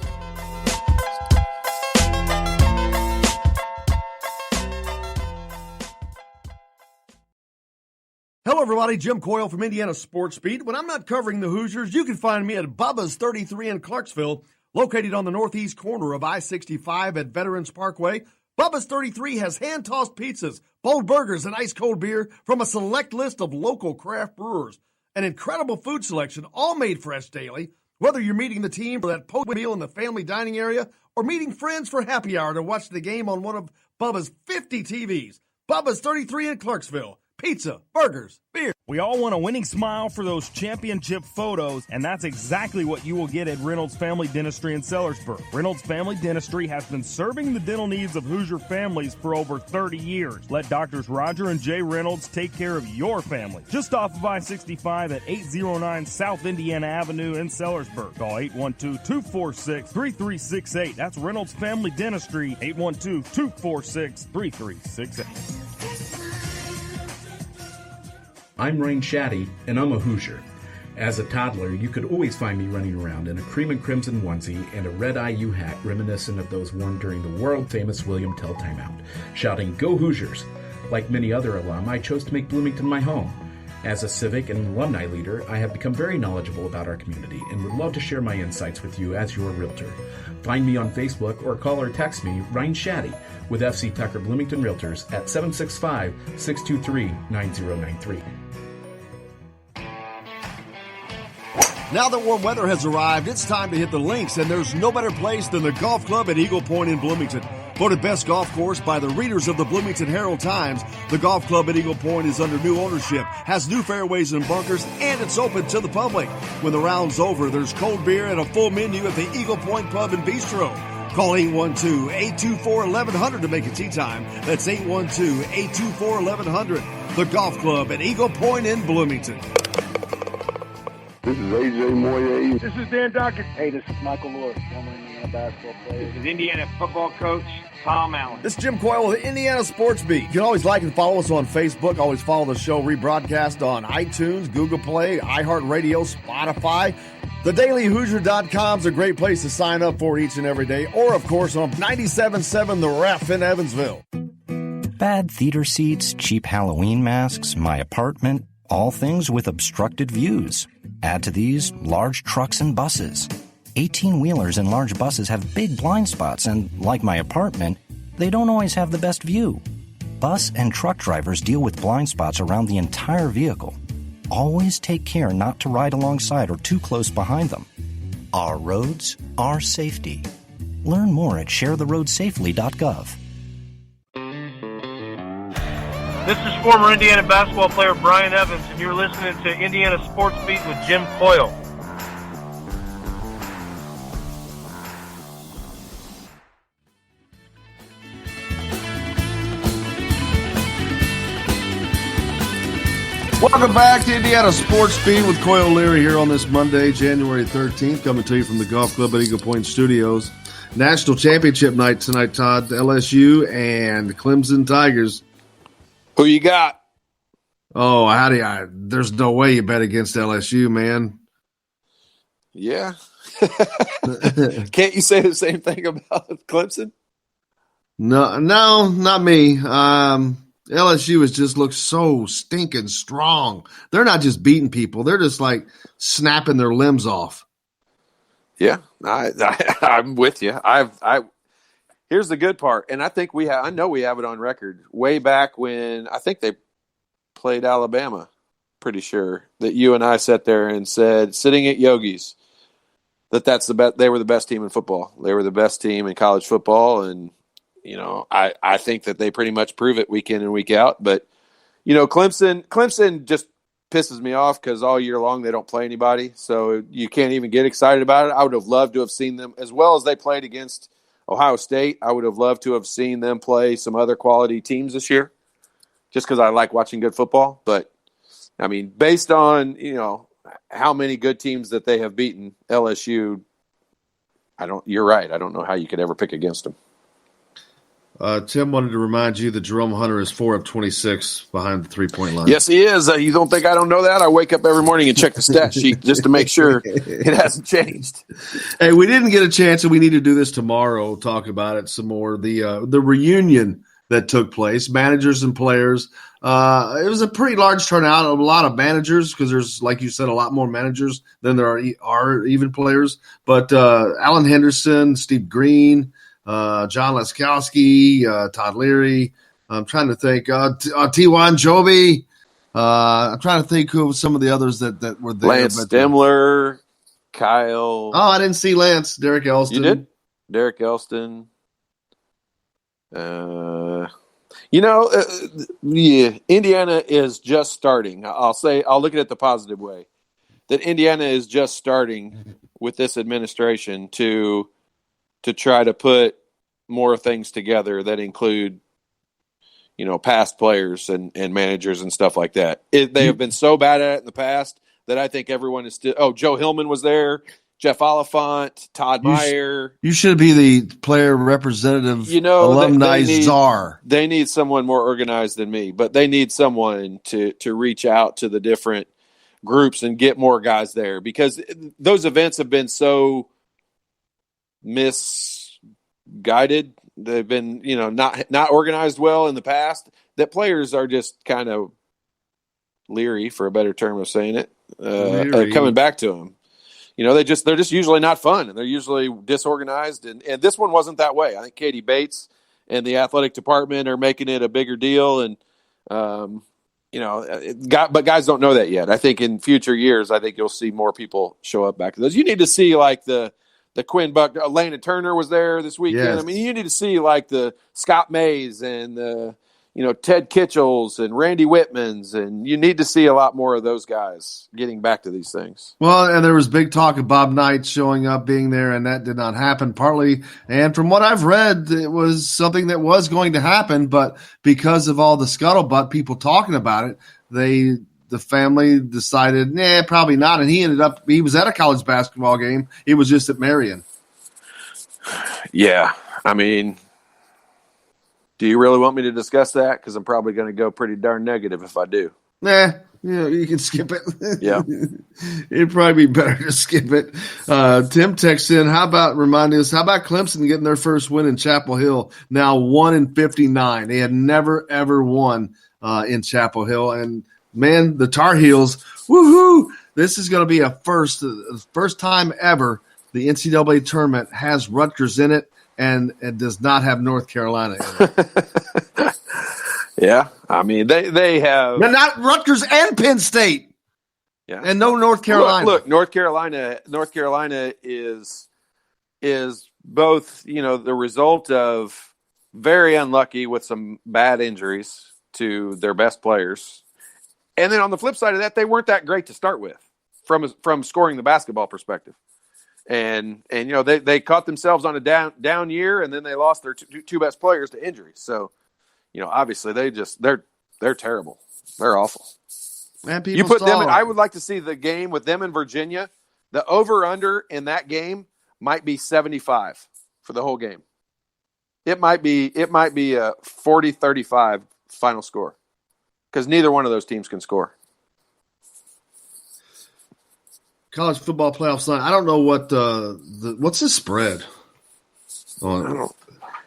D: Hello, everybody. Jim Coyle from Indiana Sports Beat. When I'm not covering the Hoosiers, you can find me at Bubba's 33 in Clarksville, located on the northeast corner of I-65 at Veterans Parkway. Bubba's 33 has hand-tossed pizzas, bold burgers, and ice-cold beer from a select list of local craft brewers. An incredible food selection, all made fresh daily. Whether you're meeting the team for that post meal in the family dining area or meeting friends for happy hour to watch the game on one of Bubba's 50 TVs. Bubba's 33 in Clarksville. Pizza, burgers, beer.
E: We all want a winning smile for those championship photos, and that's exactly what you will get at Reynolds Family Dentistry in Sellersburg. Reynolds Family Dentistry has been serving the dental needs of Hoosier families for over 30 years. Let Doctors Roger and Jay Reynolds take care of your family. Just off of I-65 at 809 South Indiana Avenue in Sellersburg. Call 812-246-3368. That's Reynolds Family Dentistry, 812-246-3368.
F: I'm Rain Shaddy, and I'm a Hoosier. As a toddler, you could always find me running around in a cream and crimson onesie and a red IU hat reminiscent of those worn during the world-famous William Tell timeout, shouting, "Go Hoosiers!" Like many other alum, I chose to make Bloomington my home. As a civic and alumni leader, I have become very knowledgeable about our community and would love to share my insights with you as your realtor. Find me on Facebook or call or text me, Ryan Shaddy, with FC Tucker Bloomington Realtors at 765-623-9093.
D: Now that warm weather has arrived, it's time to hit the links, and there's no better place than the golf club at Eagle Point in Bloomington. Voted best golf course by the readers of the Bloomington Herald-Times, the golf club at Eagle Point is under new ownership, has new fairways and bunkers, and it's open to the public. When the round's over, there's cold beer and a full menu at the Eagle Point Pub and Bistro. Call 812-824-1100 to make a tee time. That's 812-824-1100. The golf club at Eagle Point in Bloomington.
K: This is AJ Moye.
I: This is Dan Dockett. Hey, this is Michael Lewis, former Indiana basketball player.
H: This is Indiana football coach Tom Allen.
D: This is Jim Coyle with the Indiana Sports Beat. You can always like and follow us on Facebook. Always follow the show rebroadcast on iTunes, Google Play, iHeartRadio, Spotify. TheDailyHoosier.com is a great place to sign up for each and every day. Or, of course, on 97.7 The Ref in Evansville.
J: Bad theater seats, cheap Halloween masks, my apartment, all things with obstructed views. Add to these large trucks and buses. 18-wheelers and large buses have big blind spots, and like my apartment, they don't always have the best view. Bus and truck drivers deal with blind spots around the entire vehicle. Always take care not to ride alongside or too close behind them. Our roads, our safety. Learn more at sharetheroadsafely.gov.
H: This is former Indiana basketball player Brian Evans, and you're listening to Indiana Sports Beat with Jim Coyle.
A: Welcome back to Indiana Sports Beat with Coyle Leary here on this Monday, January 13th, coming to you from the Golf Club at Eagle Point Studios. National Championship night tonight, Todd. LSU and Clemson Tigers.
C: Who you got?
A: Oh, there's no way you bet against LSU, man.
C: Yeah. Can't you say the same thing about Clemson?
A: No, not me. LSU has just looked so stinking strong. They're not just beating people; they're just like snapping their limbs off.
C: Yeah, I'm with you. Here's the good part, and I think I know we have it on record. Way back when I think they played Alabama, pretty sure that you and I sat there and said, sitting at Yogi's, that's the best. They were the best team in football. They were the best team in college football, and I think that they pretty much prove it week in and week out. But Clemson just pisses me off because all year long they don't play anybody, so you can't even get excited about it. I would have loved to have seen them as well as they played against Ohio State. I would have loved to have seen them play some other quality teams this year, just because I like watching good football. But I mean, based on how many good teams that they have beaten, LSU, you're right. I don't know how you could ever pick against them.
A: Tim wanted to remind you that Jerome Hunter is 4 of 26 behind the 3-point line.
C: Yes, he is. You don't think I don't know that? I wake up every morning and check the stat sheet just to make sure it hasn't changed.
A: Hey, we didn't get a chance, and we need to do this tomorrow, talk about it some more. The reunion that took place, managers and players. It was a pretty large turnout, a lot of managers, because there's, like you said, a lot more managers than there are even players. But Alan Henderson, Steve Green, John Leskowski, Todd Leary. I'm trying to think. T1 Joby. I'm trying to think who some of the others that were there.
C: Lance Stemler, Kyle.
A: Oh, I didn't see Lance. Derek Elston.
C: You did? Derek Elston. Yeah, Indiana is just starting. I'll look at it the positive way. That Indiana is just starting with this administration to try to put more things together that include, past players and managers and stuff like that. They have been so bad at it in the past that I think everyone is still – Joe Hillman was there, Jeff Oliphant, Todd Meyer.
A: You should be the player representative, alumni czar.
C: They need someone more organized than me, but they need someone to reach out to the different groups and get more guys there, because those events have been so misguided. They've been, not organized well in the past, that players are just kind of leery, for a better term of saying it,
A: Leery.
C: coming back to them. They're just usually not fun, and they're usually disorganized. And this one wasn't that way. I think Katie Bates and the athletic department are making it a bigger deal. And, but guys don't know that yet. I think in future years, I think you'll see more people show up back to those. You need to see like the Quinn Buck, Lana Turner was there this weekend.
A: Yes.
C: I mean, you need to see like the Scott Mays and the, Ted Kitchells and Randy Whitmans, and you need to see a lot more of those guys getting back to these things.
A: Well, and there was big talk of Bob Knight showing up, being there, and that did not happen partly. And from what I've read, it was something that was going to happen, but because of all the scuttlebutt, people talking about it, the family decided, probably not. And he was at a college basketball game. It was just at Marion.
C: Yeah. I mean, do you really want me to discuss that? Because I'm probably going to go pretty darn negative if I do.
A: You can skip it.
C: Yeah.
A: It'd probably be better to skip it. Tim texts in, how about Clemson getting their first win in Chapel Hill? Now 1-59. They had never, ever won in Chapel Hill. And, man, the Tar Heels, woohoo! This is going to be a first time ever the NCAA tournament has Rutgers in it. And it does not have North Carolina in it.
C: Yeah, I mean they have
A: not Rutgers and Penn State.
C: Yeah,
A: and no North Carolina.
C: Look, North Carolina is both the result of very unlucky with some bad injuries to their best players, and then on the flip side of that, they weren't that great to start with from scoring the basketball perspective. And they caught themselves on a down year, and then they lost their two best players to injuries. So, obviously they're terrible. They're awful.
A: Man,
C: you put them I would like to see the game with them in Virginia. The over-under in that game might be 75 for the whole game. It might be a 40-35 final score because neither one of those teams can score.
A: College football playoff sign. I don't know what what's the spread on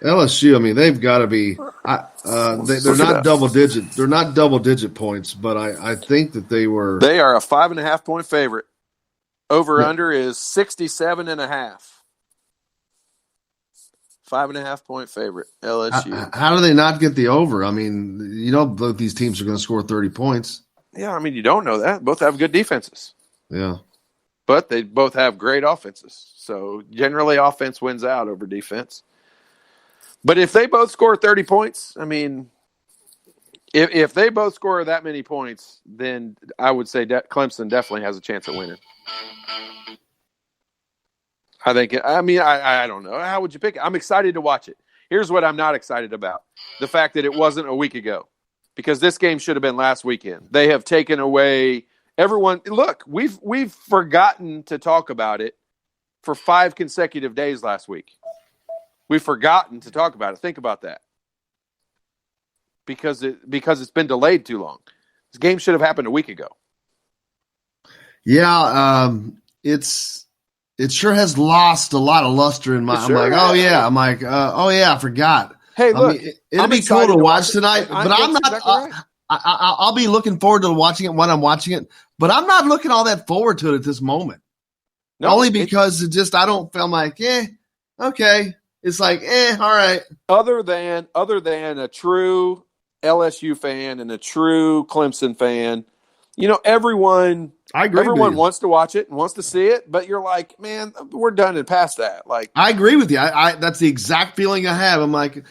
A: LSU. I mean, they've got to be. They're not double digit. They're not double digit points, but I think that they were.
C: They are a 5.5 point favorite. Over under is 67.5. 5.5 point favorite. LSU.
A: How do they not get the over? I mean, both these teams are going to score 30 points.
C: Yeah, I mean, you don't know that. Both have good defenses.
A: Yeah.
C: But they both have great offenses. So generally offense wins out over defense. But if they both score 30 points, I mean, if they both score that many points, then I would say Clemson definitely has a chance at winning. I don't know. How would you pick it? I'm excited to watch it. Here's what I'm not excited about. The fact that it wasn't a week ago. Because this game should have been last weekend. They have taken away everyone. Look, we've forgotten to talk about it for 5 consecutive days last week. We've forgotten to talk about it. Think about that. Because it's been delayed too long. This game should have happened a week ago.
A: Yeah, it sure has lost a lot of luster in my. I'm like, I forgot.
C: Hey, look,
A: it'll be cool to watch tonight, but I'm not. Exactly right. I'll be looking forward to watching it when I'm watching it, but I'm not looking all that forward to it at this moment. No, only because I don't feel like, okay. It's like, all right.
C: Other than a true LSU fan and a true Clemson fan, everyone wants to watch it and wants to see it, but you're like, man, we're done and past that. Like,
A: I agree with you. I that's the exact feeling I have. I'm like,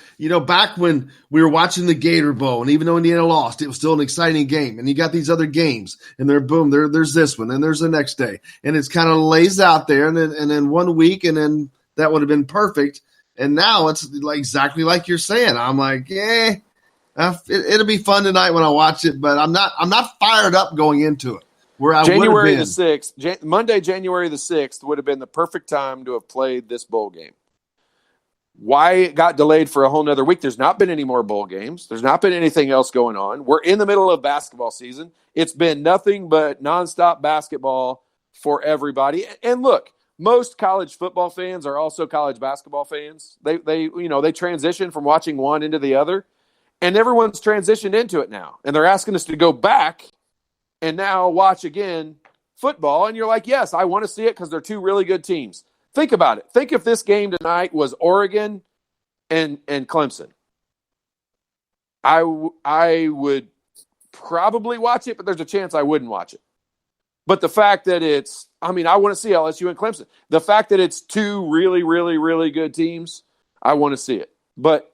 A: back when we were watching the Gator Bowl, and even though Indiana lost, it was still an exciting game. And you got these other games, and there's this one, and there's the next day, and it's kind of lays out there, and then 1 week, and then that would have been perfect. And now it's like exactly like you're saying. I'm like, it'll be fun tonight when I watch it, but I'm not fired up going into it. Where I
C: January the 6th, Monday, January the 6th would have been the perfect time to have played this bowl game. Why it got delayed for a whole nother week? There's not been any more bowl games. There's not been anything else going on. We're in the middle of basketball season. It's been nothing but nonstop basketball for everybody. And look, most college football fans are also college basketball fans. They transition from watching one into the other, and everyone's transitioned into it now. And they're asking us to go back and now watch again football, and you're like, yes, I want to see it because they're two really good teams. Think about it. Think if this game tonight was Oregon and Clemson. I would probably watch it, but there's a chance I wouldn't watch it. But the fact that I want to see LSU and Clemson. The fact that it's two really, really, really good teams, I want to see it. But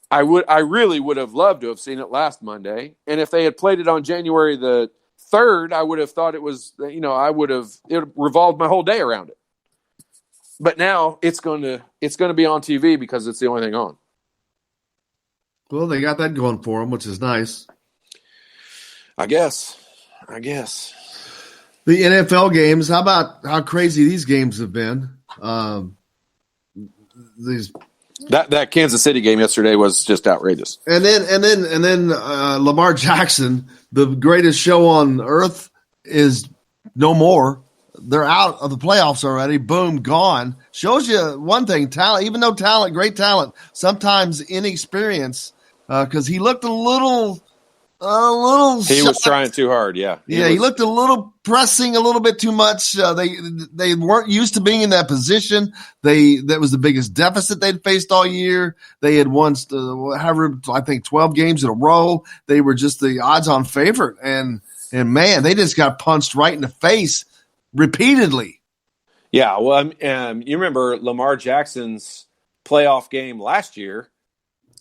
C: I really would have loved to have seen it last Monday. And if they had played it on January the 3rd, I would have thought it was, it revolved my whole day around it. But now it's going to be on TV because it's the only thing on.
A: Well, they got that going for them, which is nice.
C: I guess.
A: The NFL games, how crazy these games have been.
C: That Kansas City game yesterday was just outrageous.
A: And then Lamar Jackson, the greatest show on earth, is no more. They're out of the playoffs already. Boom, gone. Shows you one thing: talent. Even though talent, great talent, sometimes inexperience. Because he looked a little.
C: He was trying too hard. Yeah.
A: He looked a little pressing a little bit too much. They weren't used to being in that position. That was the biggest deficit they'd faced all year. They had won, 12 games in a row. They were just the odds-on favorite, and man, they just got punched right in the face repeatedly.
C: Yeah. Well, you remember Lamar Jackson's playoff game last year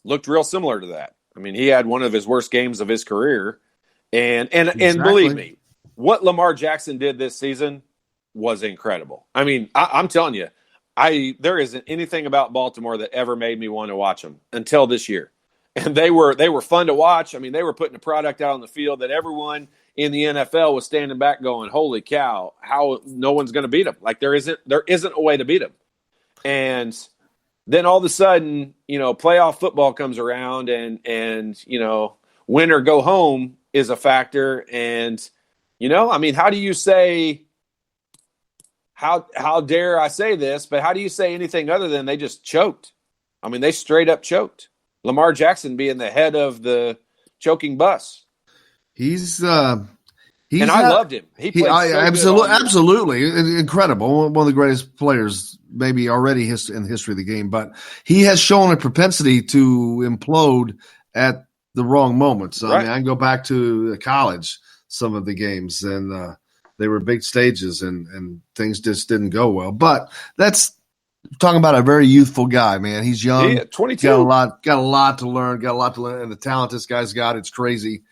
C: looked real similar to that. I mean, he had one of his worst games of his career. And believe me, what Lamar Jackson did this season was incredible. I mean, I'm telling you, there isn't anything about Baltimore that ever made me want to watch them until this year. And they were fun to watch. I mean, they were putting a product out on the field that everyone in the NFL was standing back going, holy cow, how no one's going to beat them. Like there isn't a way to beat them. And then all of a sudden, playoff football comes around and win or go home is a factor. And, how do you say, how dare I say this, but how do you say anything other than they just choked? I mean, they straight up choked. Lamar Jackson being the head of the choking bus. I loved him. He played
A: absolutely incredible. One of the greatest players, maybe already in the history of the game. But he has shown a propensity to implode at the wrong moments. Right. I mean, I can go back to college, some of the games, and they were big stages, and things just didn't go well. But that's talking about a very youthful guy, man. He's young,
C: 22,
A: got a lot to learn, and the talent this guy's got, it's crazy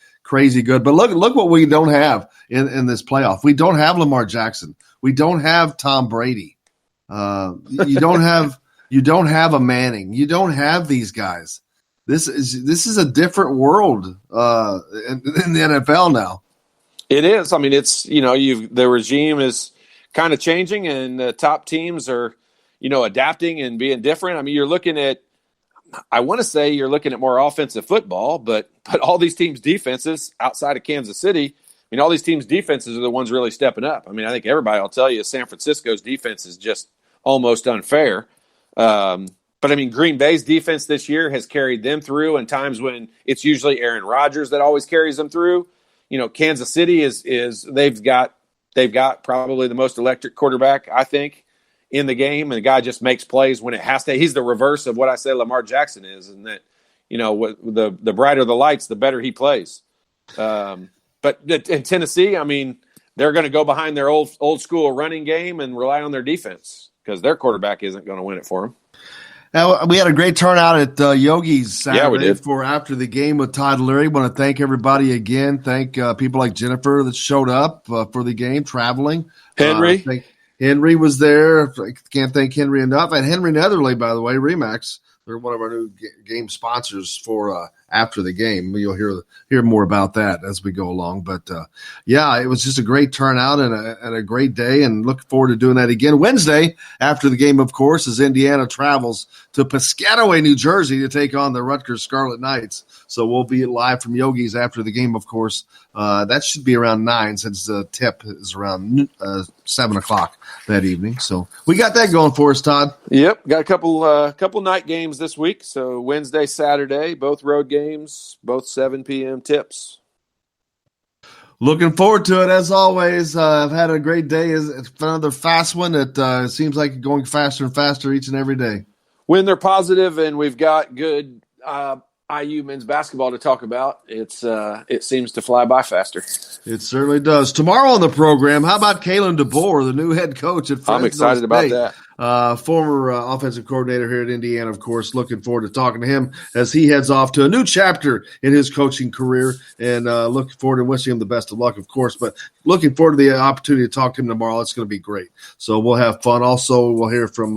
A: good. But look what we don't have in this playoff. We don't have Lamar Jackson. We don't have Tom Brady. You don't have a Manning. You don't have these guys. This is a different world in the NFL now.
C: It is. I mean, it's the regime is kind of changing, and the top teams are adapting and being different. I mean, I want to say you're looking at more offensive football, but all these teams' defenses outside of Kansas City, I mean, all these teams' defenses are the ones really stepping up. I mean, I think everybody will tell you San Francisco's defense is just almost unfair. But I mean, Green Bay's defense this year has carried them through in times when it's usually Aaron Rodgers that always carries them through. Kansas City is they've got probably the most electric quarterback, I think, in the game, and the guy just makes plays when it has to. He's the reverse of what I say Lamar Jackson is, and that the brighter the lights, the better he plays. But in Tennessee, I mean, they're going to go behind their old school running game and rely on their defense because their quarterback isn't going to win it for them.
A: Now, we had a great turnout at Yogi's Saturday
C: we did.
A: For after the game with Todd Leary. Want to thank everybody again. Thank people like Jennifer that showed up for the game, traveling.
C: Henry.
A: Henry was there. Can't thank Henry enough. And Henry Netherly, by the way, Remax. They're one of our new game sponsors for after the game. You'll hear more about that as we go along. But, it was just a great turnout and a great day, and look forward to doing that again. Wednesday, after the game, of course, as Indiana travels to Piscataway, New Jersey, to take on the Rutgers Scarlet Knights. So we'll be live from Yogi's after the game, of course. That should be around 9 since the tip is around 7 o'clock that evening. So we got that going for us, Todd.
C: Yep, got a couple night games this week. So Wednesday, Saturday, both road games, both 7 p.m. tips.
A: Looking forward to it as always. I've had a great day. It's another fast one. It seems like going faster and faster each and every day.
C: When they're positive and we've got good IU men's basketball to talk about, it seems to fly by faster.
A: It certainly does. Tomorrow on the program, how about Kalen DeBoer, the new head coach at Fresno
C: I'm excited
A: State?
C: about that.
A: Former offensive coordinator here at Indiana, of course. Looking forward to talking to him as he heads off to a new chapter in his coaching career, and looking forward to wishing him the best of luck, of course. But looking forward to the opportunity to talk to him tomorrow. It's going to be great. So we'll have fun. Also, we'll hear from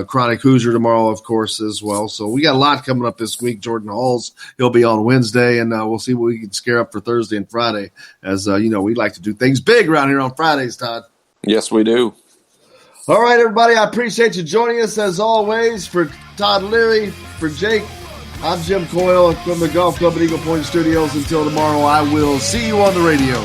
A: Chronic Hoosier tomorrow, of course, as well. So we got a lot coming up this week. Jordan Halls, he'll be on Wednesday, and we'll see what we can scare up for Thursday and Friday. As we like to do things big around here on Fridays, Todd.
C: Yes, we do.
A: All right, everybody, I appreciate you joining us as always. For Todd Leary, for Jake, I'm Jim Coyle from the Golf Club at Eagle Point Studios. Until tomorrow, I will see you on the radio.